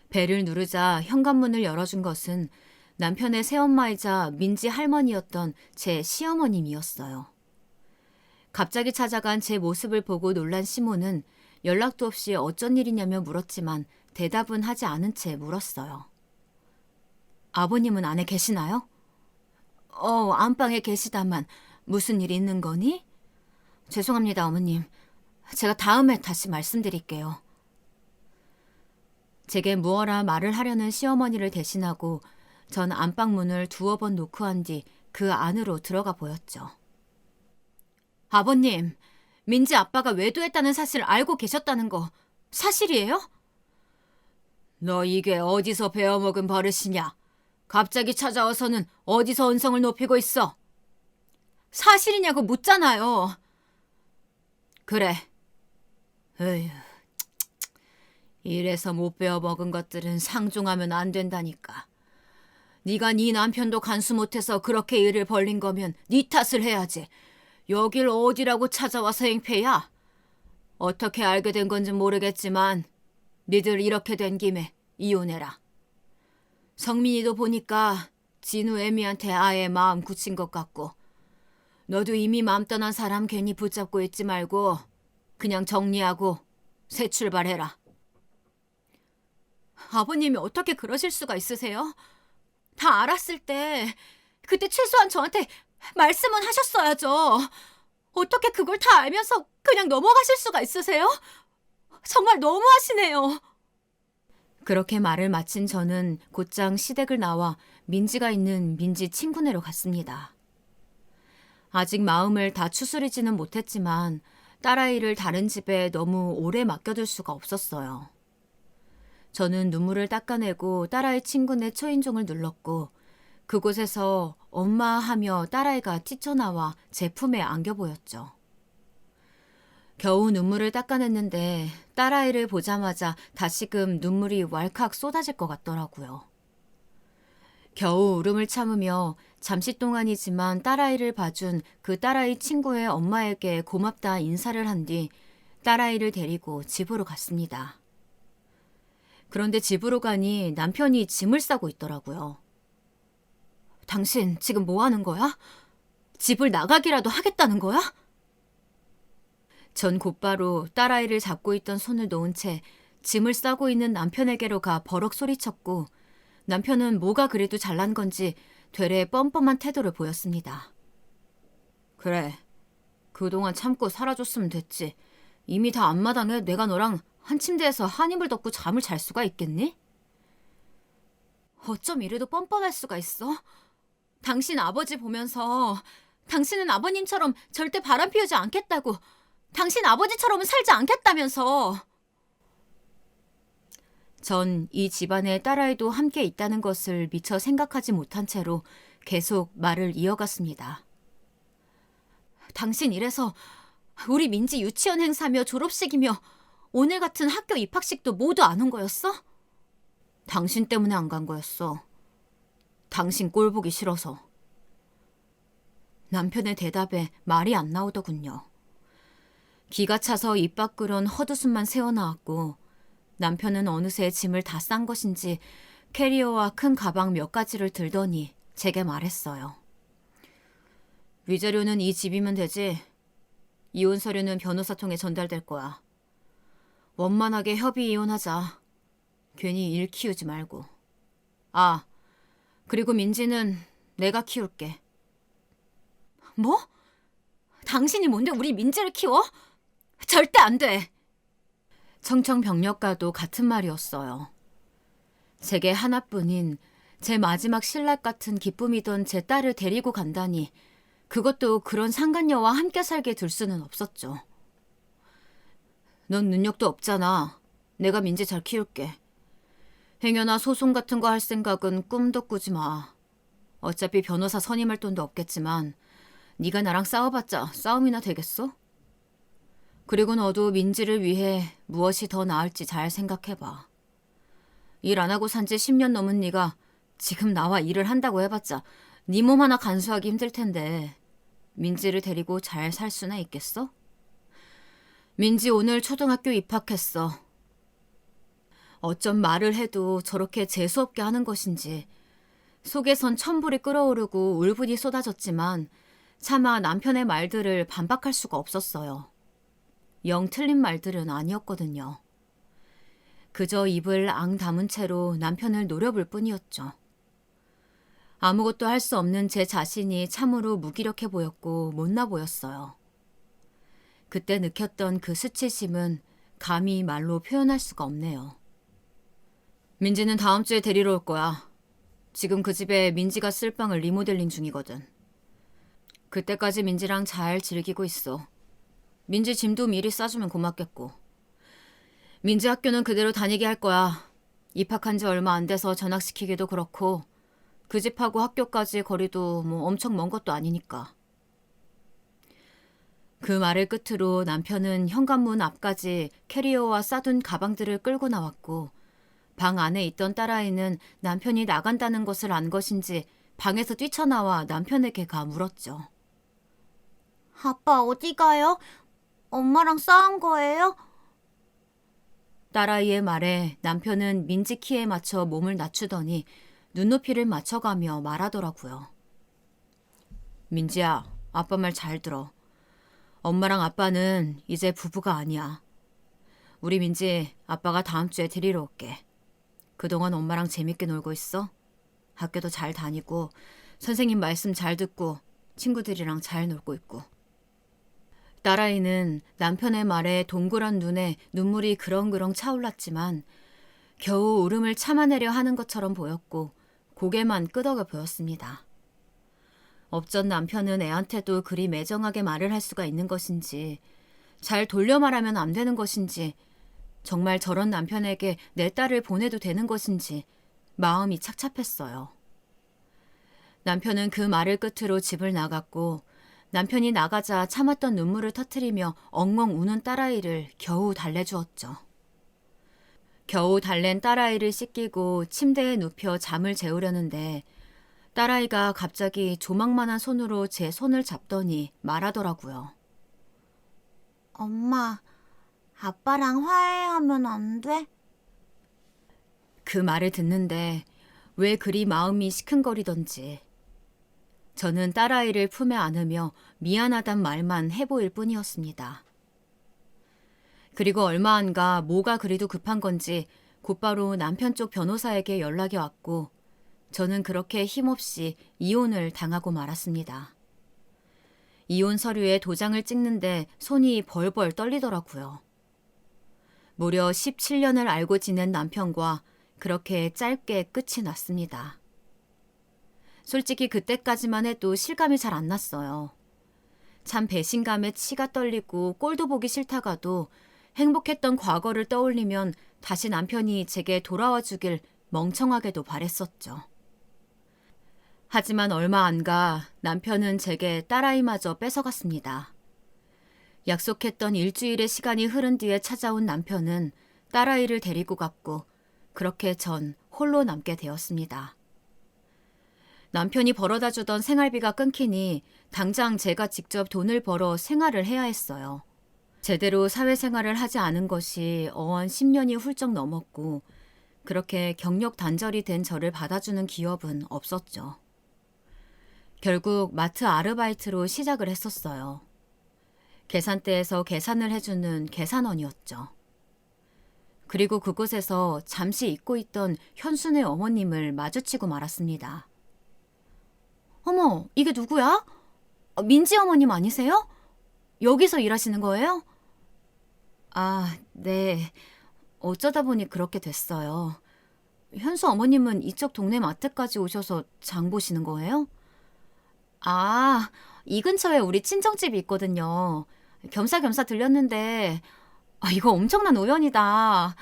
벨을 누르자 현관문을 열어준 것은 남편의 새엄마이자 민지 할머니였던 제 시어머님이었어요. 갑자기 찾아간 제 모습을 보고 놀란 시몬은 연락도 없이 어쩐 일이냐며 물었지만 대답은 하지 않은 채 물었어요. 아버님은 안에 계시나요? 안방에 계시다만 무슨 일이 있는 거니? 죄송합니다, 어머님. 제가 다음에 다시 말씀드릴게요. 제게 무어라 말을 하려는 시어머니를 대신하고 전 안방 문을 두어 번 노크한 뒤 그 안으로 들어가 보였죠. 아버님, 민지 아빠가 외도했다는 사실 알고 계셨다는 거 사실이에요? 너 이게 어디서 배워먹은 버릇이냐? 갑자기 찾아와서는 어디서 언성을 높이고 있어? 사실이냐고 묻잖아요. 그래. 에휴, 이래서 못 배워먹은 것들은 상종하면 안 된다니까. 네가 네 남편도 간수 못해서 그렇게 일을 벌린 거면 네 탓을 해야지. 여길 어디라고 찾아와서 행패야? 어떻게 알게 된 건지 모르겠지만 니들 이렇게 된 김에 이혼해라. 성민이도 보니까 진우 애미한테 아예 마음 굳힌 것 같고 너도 이미 마음 떠난 사람 괜히 붙잡고 있지 말고 그냥 정리하고 새 출발해라. 아버님이 어떻게 그러실 수가 있으세요? 다 알았을 때 그때 최소한 저한테 말씀은 하셨어야죠. 어떻게 그걸 다 알면서 그냥 넘어가실 수가 있으세요? 정말 너무하시네요. 그렇게 말을 마친 저는 곧장 시댁을 나와 민지가 있는 민지 친구네로 갔습니다. 아직 마음을 다 추스리지는 못했지만 딸아이를 다른 집에 너무 오래 맡겨둘 수가 없었어요. 저는 눈물을 닦아내고 딸아이 친구네 초인종을 눌렀고 그곳에서 엄마 하며 딸아이가 뛰쳐나와 제 품에 안겨 보였죠. 겨우 눈물을 닦아냈는데 딸아이를 보자마자 다시금 눈물이 왈칵 쏟아질 것 같더라고요. 겨우 울음을 참으며 잠시 동안이지만 딸아이를 봐준 그 딸아이 친구의 엄마에게 고맙다 인사를 한 뒤 딸아이를 데리고 집으로 갔습니다. 그런데 집으로 가니 남편이 짐을 싸고 있더라고요. 당신 지금 뭐 하는 거야? 집을 나가기라도 하겠다는 거야? 전 곧바로 딸아이를 잡고 있던 손을 놓은 채 짐을 싸고 있는 남편에게로 가 버럭 소리쳤고 남편은 뭐가 그래도 잘난 건지 되레 뻔뻔한 태도를 보였습니다. 그래, 그동안 참고 살아줬으면 됐지. 이미 다 앞마당에 내가 너랑 한 침대에서 한 이불 덮고 잠을 잘 수가 있겠니? 어쩜 이래도 뻔뻔할 수가 있어? 당신 아버지 보면서 당신은 아버님처럼 절대 바람 피우지 않겠다고 당신 아버지처럼은 살지 않겠다면서. 전 이 집안에 딸아이도 함께 있다는 것을 미처 생각하지 못한 채로 계속 말을 이어갔습니다. 당신 이래서 우리 민지 유치원 행사며 졸업식이며 오늘 같은 학교 입학식도 모두 안 온 거였어? 당신 때문에 안 간 거였어. 당신 꼴 보기 싫어서. 남편의 대답에 말이 안 나오더군요. 기가 차서 입 밖으론 헛웃음만 새어나왔고 남편은 어느새 짐을 다 싼 것인지 캐리어와 큰 가방 몇 가지를 들더니 제게 말했어요. 위자료는 이 집이면 되지. 이혼 서류는 변호사 통해 전달될 거야. 원만하게 협의 이혼하자. 괜히 일 키우지 말고. 아, 그리고 민지는 내가 키울게. 뭐? 당신이 뭔데 우리 민지를 키워? 절대 안 돼. 청청병력과도 같은 말이었어요. 제게 하나뿐인 제 마지막 신락 같은 기쁨이던 제 딸을 데리고 간다니 그것도 그런 상간녀와 함께 살게 둘 수는 없었죠. 넌 능력도 없잖아. 내가 민지 잘 키울게. 행여나 소송 같은 거 할 생각은 꿈도 꾸지 마. 어차피 변호사 선임할 돈도 없겠지만 네가 나랑 싸워봤자 싸움이나 되겠어? 그리고 너도 민지를 위해 무엇이 더 나을지 잘 생각해봐. 일 안 하고 산 지 10년 넘은 네가 지금 나와 일을 한다고 해봤자 네 몸 하나 간수하기 힘들 텐데 민지를 데리고 잘 살 수나 있겠어? 민지 오늘 초등학교 입학했어. 어쩜 말을 해도 저렇게 재수없게 하는 것인지 속에선 천불이 끓어오르고 울분이 쏟아졌지만 차마 남편의 말들을 반박할 수가 없었어요. 영 틀린 말들은 아니었거든요. 그저 입을 앙 다문 채로 남편을 노려볼 뿐이었죠. 아무것도 할 수 없는 제 자신이 참으로 무기력해 보였고 못나 보였어요. 그때 느꼈던 그 수치심은 감히 말로 표현할 수가 없네요. 민지는 다음 주에 데리러 올 거야. 지금 그 집에 민지가 쓸 방을 리모델링 중이거든. 그때까지 민지랑 잘 즐기고 있어. 민지 짐도 미리 싸주면 고맙겠고. 민지 학교는 그대로 다니게 할 거야. 입학한 지 얼마 안 돼서 전학시키기도 그렇고 그 집하고 학교까지 거리도 뭐 엄청 먼 것도 아니니까. 그 말을 끝으로 남편은 현관문 앞까지 캐리어와 싸둔 가방들을 끌고 나왔고 방 안에 있던 딸아이는 남편이 나간다는 것을 안 것인지 방에서 뛰쳐나와 남편에게 가 물었죠. 아빠 어디 가요? 엄마랑 싸운 거예요? 딸아이의 말에 남편은 민지 키에 맞춰 몸을 낮추더니 눈높이를 맞춰가며 말하더라고요. 민지야, 아빠 말 잘 들어. 엄마랑 아빠는 이제 부부가 아니야. 우리 민지 아빠가 다음 주에 데리러 올게. 그동안 엄마랑 재밌게 놀고 있어? 학교도 잘 다니고 선생님 말씀 잘 듣고 친구들이랑 잘 놀고 있고. 딸아이는 남편의 말에 동그란 눈에 눈물이 그렁그렁 차올랐지만 겨우 울음을 참아내려 하는 것처럼 보였고 고개만 끄덕여 보였습니다. 업전 남편은 애한테도 그리 매정하게 말을 할 수가 있는 것인지 잘 돌려 말하면 안 되는 것인지 정말 저런 남편에게 내 딸을 보내도 되는 것인지 마음이 착잡했어요. 남편은 그 말을 끝으로 집을 나갔고 남편이 나가자 참았던 눈물을 터뜨리며 엉엉 우는 딸아이를 겨우 달래주었죠. 겨우 달랜 딸아이를 씻기고 침대에 눕혀 잠을 재우려는데 딸아이가 갑자기 조망만한 손으로 제 손을 잡더니 말하더라고요. 엄마, 아빠랑 화해하면 안 돼? 그 말을 듣는데 왜 그리 마음이 시큰거리던지 저는 딸아이를 품에 안으며 미안하단 말만 해보일 뿐이었습니다. 그리고 얼마 안 가 뭐가 그리도 급한 건지 곧바로 남편 쪽 변호사에게 연락이 왔고 저는 그렇게 힘없이 이혼을 당하고 말았습니다. 이혼 서류에 도장을 찍는데 손이 벌벌 떨리더라고요. 무려 17년을 알고 지낸 남편과 그렇게 짧게 끝이 났습니다. 솔직히 그때까지만 해도 실감이 잘 안 났어요. 참 배신감에 치가 떨리고 꼴도 보기 싫다가도 행복했던 과거를 떠올리면 다시 남편이 제게 돌아와 주길 멍청하게도 바랬었죠. 하지만 얼마 안 가 남편은 제게 딸아이마저 뺏어갔습니다. 약속했던 일주일의 시간이 흐른 뒤에 찾아온 남편은 딸아이를 데리고 갔고 그렇게 전 홀로 남게 되었습니다. 남편이 벌어다 주던 생활비가 끊기니 당장 제가 직접 돈을 벌어 생활을 해야 했어요. 제대로 사회생활을 하지 않은 것이 어언 10년이 훌쩍 넘었고 그렇게 경력 단절이 된 저를 받아주는 기업은 없었죠. 결국 마트 아르바이트로 시작을 했었어요. 계산대에서 계산을 해주는 계산원이었죠. 그리고 그곳에서 잠시 잊고 있던 현순의 어머님을 마주치고 말았습니다. 어머, 이게 누구야? 민지 어머님 아니세요? 여기서 일하시는 거예요? 아, 네. 어쩌다 보니 그렇게 됐어요. 현수 어머님은 이쪽 동네 마트까지 오셔서 장 보시는 거예요? 아, 이 근처에 우리 친정집이 있거든요. 겸사겸사 들렸는데 이거 엄청난 우연이다.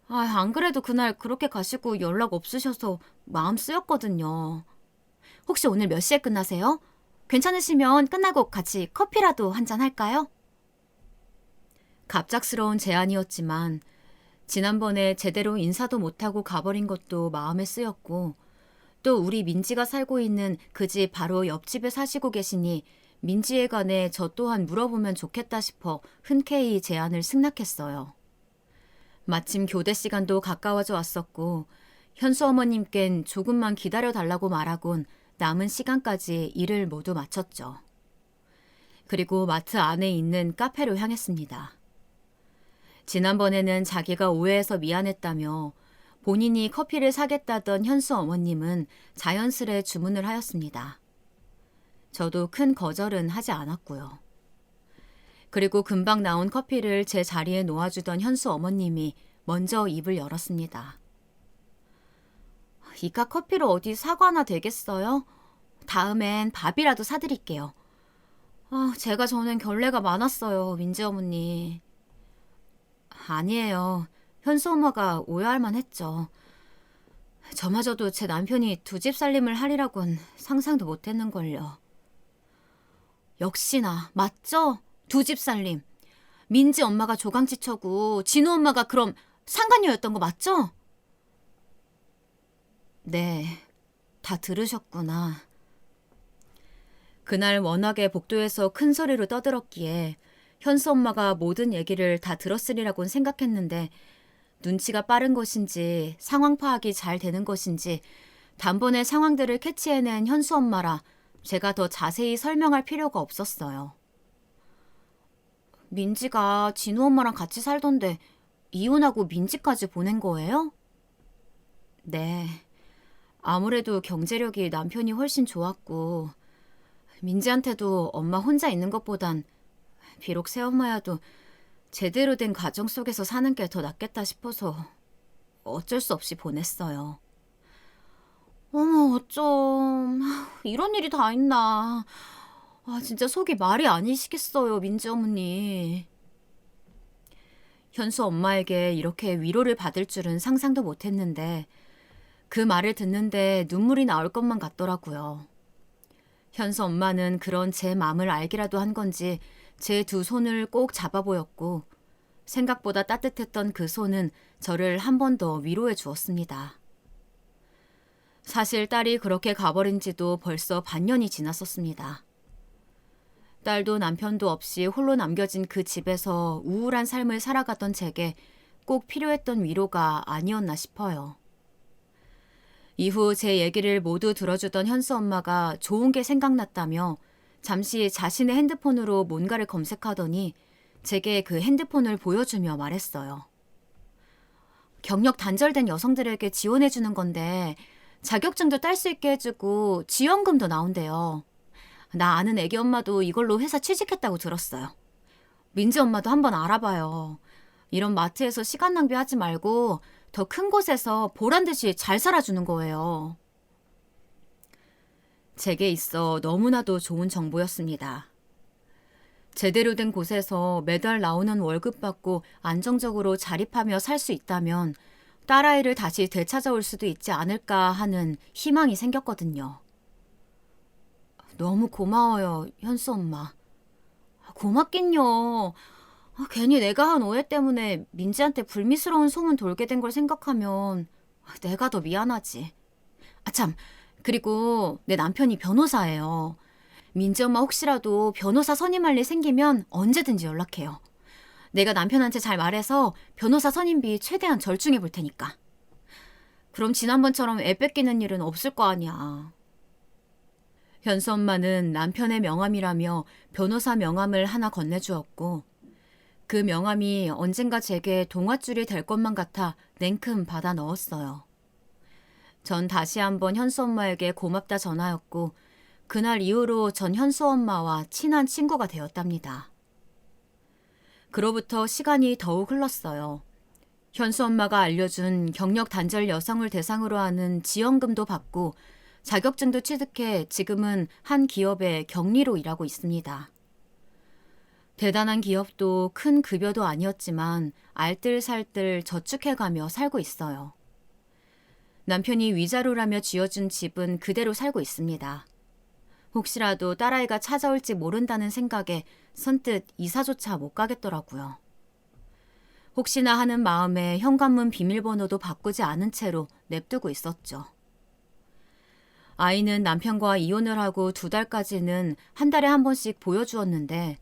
안 그래도 그날 그렇게 가시고 연락 없으셔서 마음 쓰였거든요. 혹시 오늘 몇 시에 끝나세요? 괜찮으시면 끝나고 같이 커피라도 한잔 할까요? 갑작스러운 제안이었지만 지난번에 제대로 인사도 못하고 가버린 것도 마음에 쓰였고 또 우리 민지가 살고 있는 그 집 바로 옆집에 사시고 계시니 민지에 관해 저 또한 물어보면 좋겠다 싶어 흔쾌히 제안을 승낙했어요. 마침 교대 시간도 가까워져 왔었고 현수 어머님껜 조금만 기다려달라고 말하곤 남은 시간까지 일을 모두 마쳤죠. 그리고 마트 안에 있는 카페로 향했습니다. 지난번에는 자기가 오해해서 미안했다며 본인이 커피를 사겠다던 현수 어머님은 자연스레 주문을 하였습니다. 저도 큰 거절은 하지 않았고요. 그리고 금방 나온 커피를 제 자리에 놓아주던 현수 어머님이 먼저 입을 열었습니다. 이까 커피로 어디 사과나 되겠어요? 다음엔 밥이라도 사드릴게요. 제가 저는 결례가 많았어요, 민지 어머니. 아니에요. 현수 엄마가 오해할 만했죠. 저마저도 제 남편이 두 집 살림을 하리라곤 상상도 못했는걸요. 역시나 맞죠? 두 집 살림. 민지 엄마가 조강지처고 진우 엄마가 그럼 상간녀였던 거 맞죠? 네, 다 들으셨구나. 그날 워낙에 복도에서 큰 소리로 떠들었기에 현수 엄마가 모든 얘기를 다 들었으리라고는 생각했는데 눈치가 빠른 것인지 상황 파악이 잘 되는 것인지 단번에 상황들을 캐치해낸 현수 엄마라 제가 더 자세히 설명할 필요가 없었어요. 민지가 진우 엄마랑 같이 살던데 이혼하고 민지까지 보낸 거예요? 네. 아무래도 경제력이 남편이 훨씬 좋았고 민지한테도 엄마 혼자 있는 것보단 비록 새엄마여도 제대로 된 가정 속에서 사는 게 더 낫겠다 싶어서 어쩔 수 없이 보냈어요. 어머 어쩜 이런 일이 다 있나. 진짜 속이 말이 아니시겠어요, 민지 어머니. 현수 엄마에게 이렇게 위로를 받을 줄은 상상도 못했는데 그 말을 듣는데 눈물이 나올 것만 같더라고요. 현수 엄마는 그런 제 마음을 알기라도 한 건지 제 두 손을 꼭 잡아 보였고 생각보다 따뜻했던 그 손은 저를 한 번 더 위로해 주었습니다. 사실 딸이 그렇게 가버린 지도 벌써 반년이 지났었습니다. 딸도 남편도 없이 홀로 남겨진 그 집에서 우울한 삶을 살아가던 제게 꼭 필요했던 위로가 아니었나 싶어요. 이후 제 얘기를 모두 들어주던 현수 엄마가 좋은 게 생각났다며 잠시 자신의 핸드폰으로 뭔가를 검색하더니 제게 그 핸드폰을 보여주며 말했어요. 경력 단절된 여성들에게 지원해주는 건데 자격증도 딸 수 있게 해주고 지원금도 나온대요. 나 아는 애기 엄마도 이걸로 회사 취직했다고 들었어요. 민지 엄마도 한번 알아봐요. 이런 마트에서 시간 낭비하지 말고 더 큰 곳에서 보란 듯이 잘 살아주는 거예요. 제게 있어 너무나도 좋은 정보였습니다. 제대로 된 곳에서 매달 나오는 월급 받고 안정적으로 자립하며 살 수 있다면 딸아이를 다시 되찾아올 수도 있지 않을까 하는 희망이 생겼거든요. 너무 고마워요, 현수 엄마. 고맙긴요. 괜히 내가 한 오해 때문에 민지한테 불미스러운 소문 돌게 된 걸 생각하면 내가 더 미안하지. 참, 그리고 내 남편이 변호사예요. 민지 엄마 혹시라도 변호사 선임할 일 생기면 언제든지 연락해요. 내가 남편한테 잘 말해서 변호사 선임비 최대한 절충해 볼 테니까. 그럼 지난번처럼 애 뺏기는 일은 없을 거 아니야. 현수 엄마는 남편의 명함이라며 변호사 명함을 하나 건네주었고 그 명함이 언젠가 제게 동아줄이 될 것만 같아 냉큼 받아 넣었어요. 전 다시 한번 현수 엄마에게 고맙다 전하였고 그날 이후로 전 현수 엄마와 친한 친구가 되었답니다. 그로부터 시간이 더욱 흘렀어요. 현수 엄마가 알려준 경력 단절 여성을 대상으로 하는 지원금도 받고 자격증도 취득해 지금은 한 기업의 경리로 일하고 있습니다. 대단한 기업도 큰 급여도 아니었지만 알뜰살뜰 저축해가며 살고 있어요. 남편이 위자료라며 지어준 집은 그대로 살고 있습니다. 혹시라도 딸아이가 찾아올지 모른다는 생각에 선뜻 이사조차 못 가겠더라고요. 혹시나 하는 마음에 현관문 비밀번호도 바꾸지 않은 채로 냅두고 있었죠. 아이는 남편과 이혼을 하고 2달까지는 한 달에 한 번씩 보여주었는데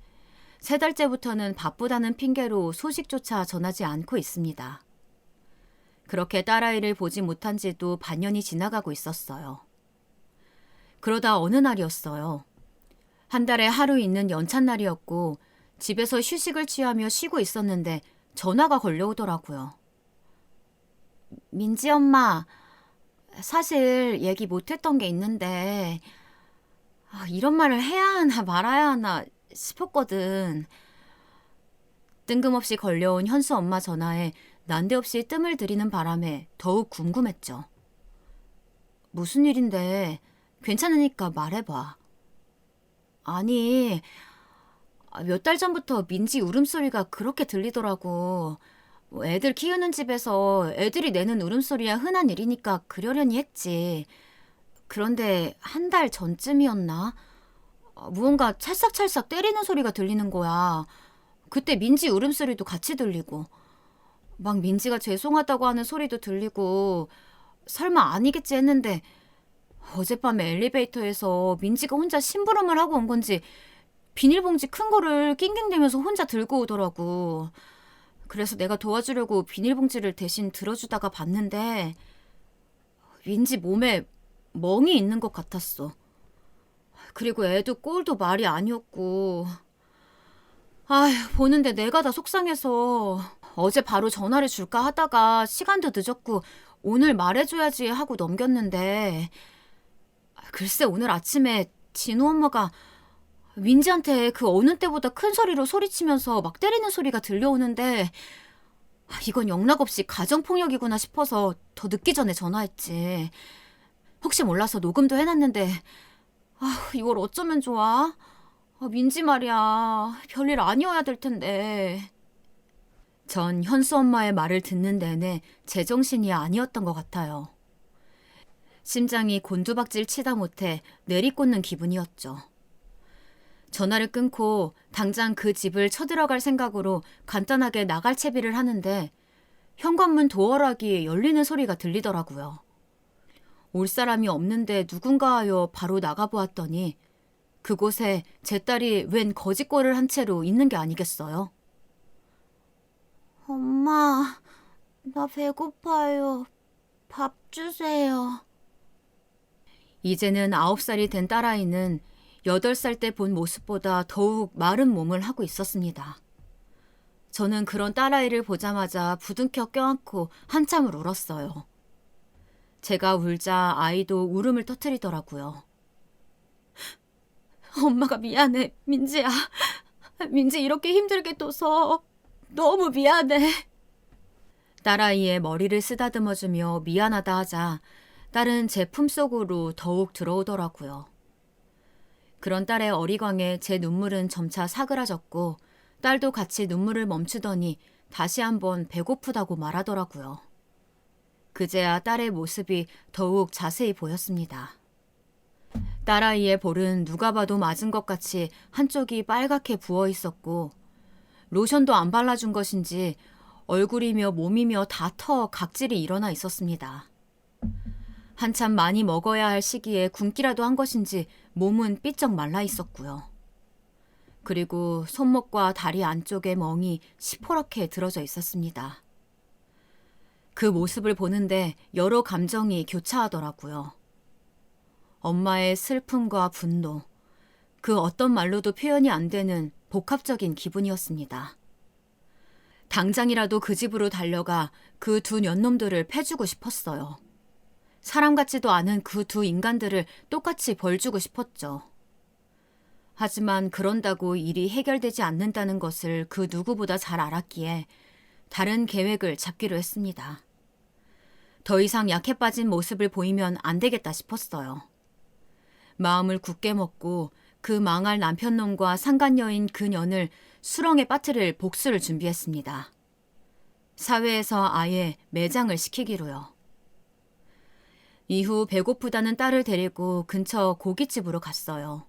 3달째부터는 바쁘다는 핑계로 소식조차 전하지 않고 있습니다. 그렇게 딸아이를 보지 못한 지도 반년이 지나가고 있었어요. 그러다 어느 날이었어요. 한 달에 하루 있는 연찬날이었고 집에서 휴식을 취하며 쉬고 있었는데 전화가 걸려오더라고요. 민지 엄마, 사실 얘기 못했던 게 있는데 이런 말을 해야 하나 말아야 하나 싶었거든. 뜬금없이 걸려온 현수 엄마 전화에 난데없이 뜸을 들이는 바람에 더욱 궁금했죠. 무슨 일인데 괜찮으니까 말해봐. 아니, 몇 달 전부터 민지 울음소리가 그렇게 들리더라고. 뭐 애들 키우는 집에서 애들이 내는 울음소리야 흔한 일이니까 그러려니 했지. 그런데 한 달 전쯤이었나? 무언가 찰싹찰싹 때리는 소리가 들리는 거야. 그때 민지 울음소리도 같이 들리고 막 민지가 죄송하다고 하는 소리도 들리고 설마 아니겠지 했는데 어젯밤에 엘리베이터에서 민지가 혼자 심부름을 하고 온 건지 비닐봉지 큰 거를 낑낑대면서 혼자 들고 오더라고. 그래서 내가 도와주려고 비닐봉지를 대신 들어주다가 봤는데 민지 몸에 멍이 있는 것 같았어. 그리고 애도 꼴도 말이 아니었고. 아휴, 보는데 내가 다 속상해서 어제 바로 전화를 줄까 하다가 시간도 늦었고 오늘 말해줘야지 하고 넘겼는데 글쎄 오늘 아침에 진우 엄마가 민지한테 그 어느 때보다 큰 소리로 소리치면서 막 때리는 소리가 들려오는데 이건 영락없이 가정폭력이구나 싶어서 더 늦기 전에 전화했지. 혹시 몰라서 녹음도 해놨는데 이걸 어쩌면 좋아? 민지 말이야. 별일 아니어야 될 텐데. 전 현수 엄마의 말을 듣는 내내 제정신이 아니었던 것 같아요. 심장이 곤두박질 치다 못해 내리꽂는 기분이었죠. 전화를 끊고 당장 그 집을 쳐들어갈 생각으로 간단하게 나갈 채비를 하는데 현관문 도어락이 열리는 소리가 들리더라고요. 올 사람이 없는데 누군가 하여 바로 나가보았더니 그곳에 제 딸이 웬 거짓골을 한 채로 있는 게 아니겠어요? 엄마, 나 배고파요. 밥 주세요. 이제는 9살이 된 딸아이는 8살 때 본 모습보다 더욱 마른 몸을 하고 있었습니다. 저는 그런 딸아이를 보자마자 부둥켜 껴안고 한참을 울었어요. 제가 울자 아이도 울음을 터뜨리더라고요. 엄마가 미안해, 민지야. 민지 이렇게 힘들게 둬서 너무 미안해. 딸아이의 머리를 쓰다듬어주며 미안하다 하자 딸은 제 품속으로 더욱 들어오더라고요. 그런 딸의 어리광에 제 눈물은 점차 사그라졌고 딸도 같이 눈물을 멈추더니 다시 한번 배고프다고 말하더라고요. 그제야 딸의 모습이 더욱 자세히 보였습니다. 딸아이의 볼은 누가 봐도 맞은 것 같이 한쪽이 빨갛게 부어 있었고 로션도 안 발라준 것인지 얼굴이며 몸이며 다 터 각질이 일어나 있었습니다. 한참 많이 먹어야 할 시기에 굶기라도 한 것인지 몸은 삐쩍 말라 있었고요. 그리고 손목과 다리 안쪽에 멍이 시퍼렇게 들어져 있었습니다. 그 모습을 보는데 여러 감정이 교차하더라고요. 엄마의 슬픔과 분노, 그 어떤 말로도 표현이 안 되는 복합적인 기분이었습니다. 당장이라도 그 집으로 달려가 그 두 년놈들을 패주고 싶었어요. 사람 같지도 않은 그 두 인간들을 똑같이 벌주고 싶었죠. 하지만 그런다고 일이 해결되지 않는다는 것을 그 누구보다 잘 알았기에 다른 계획을 잡기로 했습니다. 더 이상 약해 빠진 모습을 보이면 안 되겠다 싶었어요. 마음을 굳게 먹고 그 망할 남편놈과 상간녀인 그년을 수렁에 빠뜨릴 복수를 준비했습니다. 사회에서 아예 매장을 시키기로요. 이후 배고프다는 딸을 데리고 근처 고깃집으로 갔어요.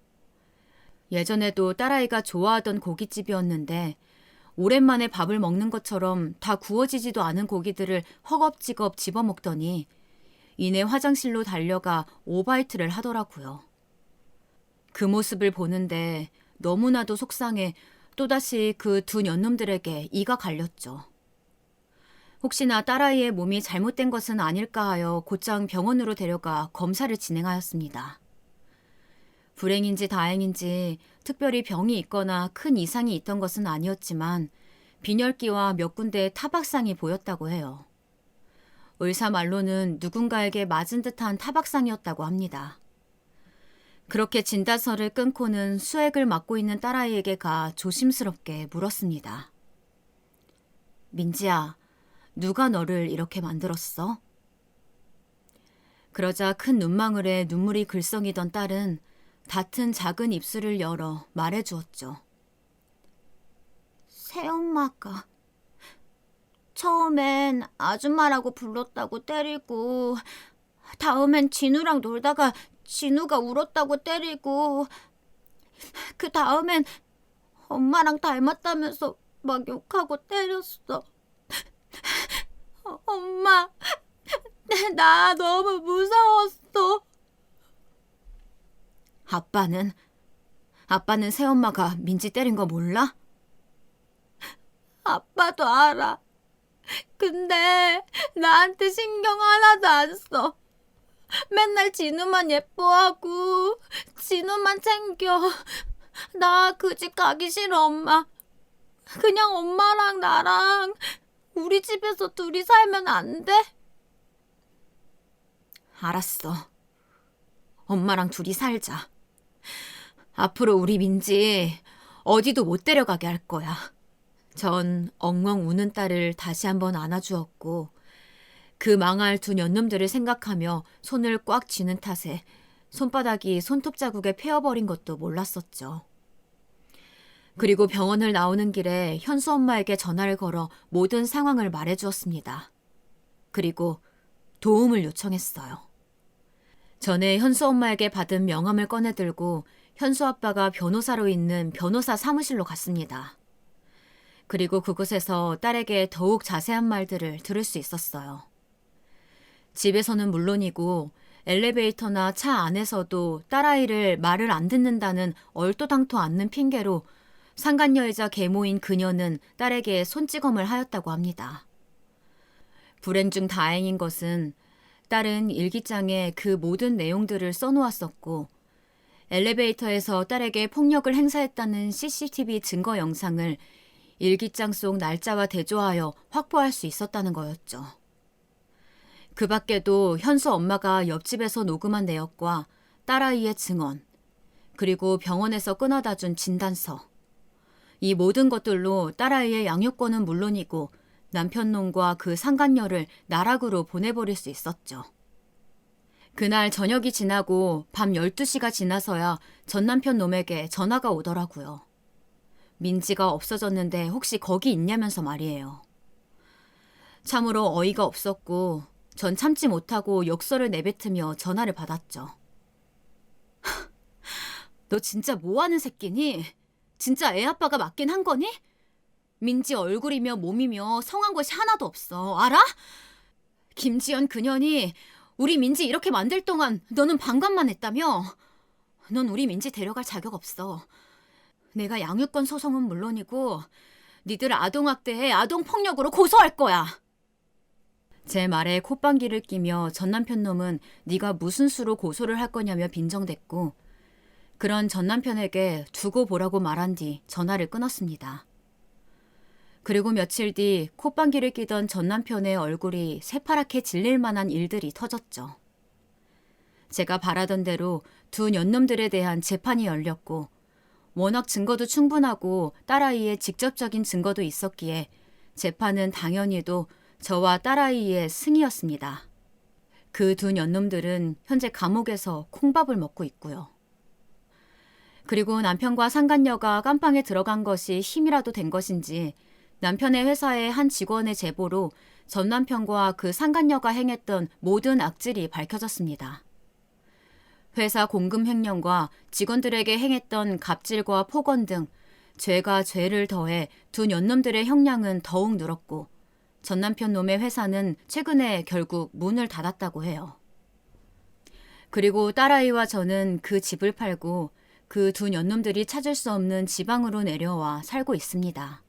예전에도 딸아이가 좋아하던 고깃집이었는데 오랜만에 밥을 먹는 것처럼 다 구워지지도 않은 고기들을 허겁지겁 집어먹더니 이내 화장실로 달려가 오바이트를 하더라고요. 그 모습을 보는데 너무나도 속상해 또다시 그 두 년놈들에게 이가 갈렸죠. 혹시나 딸아이의 몸이 잘못된 것은 아닐까 하여 곧장 병원으로 데려가 검사를 진행하였습니다. 불행인지 다행인지 특별히 병이 있거나 큰 이상이 있던 것은 아니었지만 빈혈기와 몇 군데의 타박상이 보였다고 해요. 의사 말로는 누군가에게 맞은 듯한 타박상이었다고 합니다. 그렇게 진단서를 끊고는 수액을 맞고 있는 딸아이에게 가 조심스럽게 물었습니다. 민지야, 누가 너를 이렇게 만들었어? 그러자 큰 눈망울에 눈물이 글썽이던 딸은 닿은 작은 입술을 열어 말해주었죠. 새엄마가 처음엔 아줌마라고 불렀다고 때리고, 다음엔 진우랑 놀다가 진우가 울었다고 때리고, 그 다음엔 엄마랑 닮았다면서 막 욕하고 때렸어. 엄마, 나 너무 무서웠어. 아빠는 새엄마가 민지 때린 거 몰라? 아빠도 알아. 근데 나한테 신경 하나도 안 써. 맨날 진우만 예뻐하고 진우만 챙겨. 나 그 집 가기 싫어, 엄마. 그냥 엄마랑 나랑 우리 집에서 둘이 살면 안 돼? 알았어. 엄마랑 둘이 살자. 앞으로 우리 민지 어디도 못 데려가게 할 거야. 전 엉엉 우는 딸을 다시 한번 안아주었고 그 망할 두 년놈들을 생각하며 손을 꽉 쥐는 탓에 손바닥이 손톱 자국에 패어버린 것도 몰랐었죠. 그리고 병원을 나오는 길에 현수 엄마에게 전화를 걸어 모든 상황을 말해주었습니다. 그리고 도움을 요청했어요. 전에 현수 엄마에게 받은 명함을 꺼내들고 현수 아빠가 변호사로 있는 변호사 사무실로 갔습니다. 그리고 그곳에서 딸에게 더욱 자세한 말들을 들을 수 있었어요. 집에서는 물론이고 엘리베이터나 차 안에서도 딸아이를 말을 안 듣는다는 얼토당토 않는 핑계로 상간녀이자 계모인 그녀는 딸에게 손찌검을 하였다고 합니다. 불행 중 다행인 것은 딸은 일기장에 그 모든 내용들을 써놓았었고 엘리베이터에서 딸에게 폭력을 행사했다는 CCTV 증거 영상을 일기장 속 날짜와 대조하여 확보할 수 있었다는 거였죠. 그 밖에도 현수 엄마가 옆집에서 녹음한 내역과 딸아이의 증언, 그리고 병원에서 끊어다 준 진단서. 이 모든 것들로 딸아이의 양육권은 물론이고 남편놈과 그 상간녀를 나락으로 보내버릴 수 있었죠. 그날 저녁이 지나고 밤 12시가 지나서야 전 남편 놈에게 전화가 오더라고요. 민지가 없어졌는데 혹시 거기 있냐면서 말이에요. 참으로 어이가 없었고 전 참지 못하고 욕설을 내뱉으며 전화를 받았죠. 너 진짜 뭐하는 새끼니? 진짜 애 아빠가 맞긴 한 거니? 민지 얼굴이며 몸이며 성한 것이 하나도 없어. 알아? 김지연 그년이 우리 민지 이렇게 만들 동안 너는 방관만 했다며? 넌 우리 민지 데려갈 자격 없어. 내가 양육권 소송은 물론이고 니들 아동학대에 아동폭력으로 고소할 거야. 제 말에 콧방귀를 끼며 전 남편 놈은 네가 무슨 수로 고소를 할 거냐며 빈정댔고 그런 전 남편에게 두고 보라고 말한 뒤 전화를 끊었습니다. 그리고 며칠 뒤 콧방귀를 끼던 전 남편의 얼굴이 새파랗게 질릴 만한 일들이 터졌죠. 제가 바라던 대로 두 년놈들에 대한 재판이 열렸고 워낙 증거도 충분하고 딸아이의 직접적인 증거도 있었기에 재판은 당연히도 저와 딸아이의 승이었습니다. 그 두 년놈들은 현재 감옥에서 콩밥을 먹고 있고요. 그리고 남편과 상간녀가 깜빵에 들어간 것이 힘이라도 된 것인지 남편의 회사의 한 직원의 제보로 전 남편과 그 상간녀가 행했던 모든 악질이 밝혀졌습니다. 회사 공금 횡령과 직원들에게 행했던 갑질과 폭언 등 죄가 죄를 더해 두 년놈들의 형량은 더욱 늘었고 전 남편 놈의 회사는 최근에 결국 문을 닫았다고 해요. 그리고 딸아이와 저는 그 집을 팔고 그 두 년놈들이 찾을 수 없는 지방으로 내려와 살고 있습니다.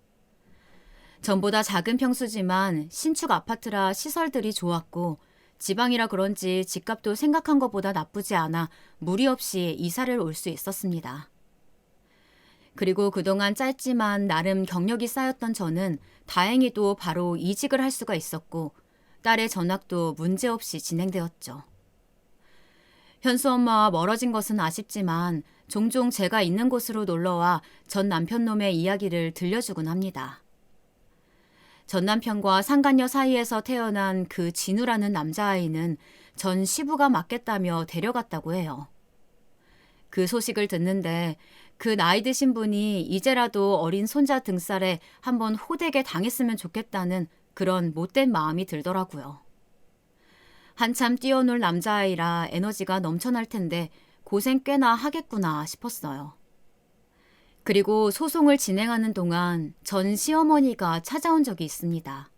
전보다 작은 평수지만 신축 아파트라 시설들이 좋았고 지방이라 그런지 집값도 생각한 것보다 나쁘지 않아 무리 없이 이사를 올 수 있었습니다. 그리고 그동안 짧지만 나름 경력이 쌓였던 저는 다행히도 바로 이직을 할 수가 있었고 딸의 전학도 문제없이 진행되었죠. 현수 엄마와 멀어진 것은 아쉽지만 종종 제가 있는 곳으로 놀러와 전 남편놈의 이야기를 들려주곤 합니다. 전 남편과 상간녀 사이에서 태어난 그 진우라는 남자아이는 전 시부가 맞겠다며 데려갔다고 해요. 그 소식을 듣는데 그 나이 드신 분이 이제라도 어린 손자 등살에 한번 호되게 당했으면 좋겠다는 그런 못된 마음이 들더라고요. 한참 뛰어놀 남자아이라 에너지가 넘쳐날 텐데 고생 꽤나 하겠구나 싶었어요. 그리고 소송을 진행하는 동안 전 시어머니가 찾아온 적이 있습니다.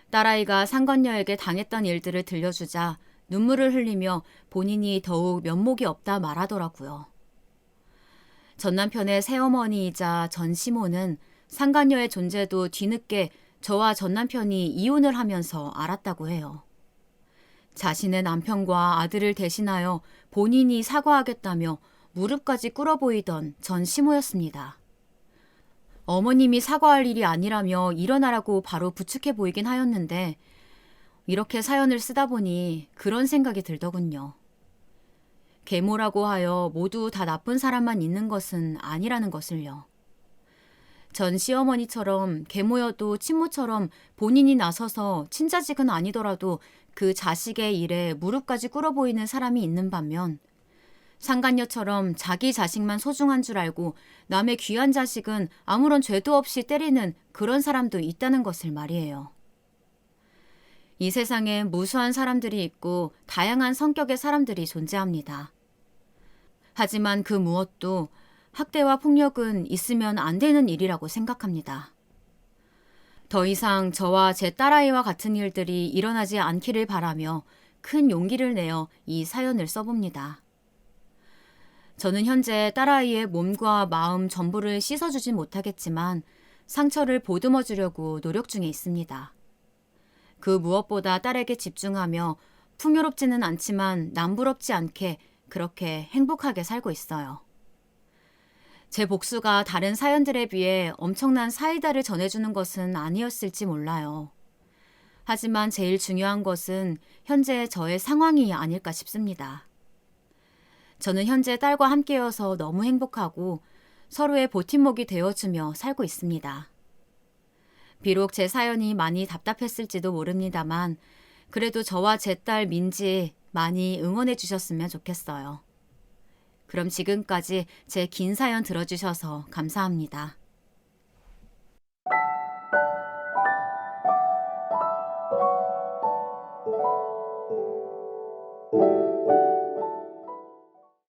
딸아이가 상간녀에게 당했던 일들을 들려주자 눈물을 흘리며 본인이 더욱 면목이 없다 말하더라고요. 전 남편의 새어머니이자 전 시모는 상간녀의 존재도 뒤늦게 저와 전 남편이 이혼을 하면서 알았다고 해요. 자신의 남편과 아들을 대신하여 본인이 사과하겠다며 무릎까지 꿇어 보이던 전 시모였습니다. 어머님이 사과할 일이 아니라며 일어나라고 바로 부축해 보이긴 하였는데 이렇게 사연을 쓰다 보니 그런 생각이 들더군요. 계모라고 하여 모두 다 나쁜 사람만 있는 것은 아니라는 것을요. 전 시어머니처럼 계모여도 친모처럼 본인이 나서서 친자직은 아니더라도 그 자식의 일에 무릎까지 꿇어 보이는 사람이 있는 반면 상간녀처럼 자기 자식만 소중한 줄 알고 남의 귀한 자식은 아무런 죄도 없이 때리는 그런 사람도 있다는 것을 말이에요. 이 세상에 무수한 사람들이 있고 다양한 성격의 사람들이 존재합니다. 하지만 그 무엇도 학대와 폭력은 있으면 안 되는 일이라고 생각합니다. 더 이상 저와 제 딸아이와 같은 일들이 일어나지 않기를 바라며 큰 용기를 내어 이 사연을 써봅니다. 저는 현재 딸아이의 몸과 마음 전부를 씻어주진 못하겠지만 상처를 보듬어 주려고 노력 중에 있습니다. 그 무엇보다 딸에게 집중하며 풍요롭지는 않지만 남부럽지 않게 그렇게 행복하게 살고 있어요. 제 복수가 다른 사연들에 비해 엄청난 사이다를 전해주는 것은 아니었을지 몰라요. 하지만 제일 중요한 것은 현재 저의 상황이 아닐까 싶습니다. 저는 현재 딸과 함께여서 너무 행복하고 서로의 버팀목이 되어주며 살고 있습니다. 비록 제 사연이 많이 답답했을지도 모릅니다만 그래도 저와 제 딸 민지 많이 응원해 주셨으면 좋겠어요. 그럼 지금까지 제 긴 사연 들어주셔서 감사합니다.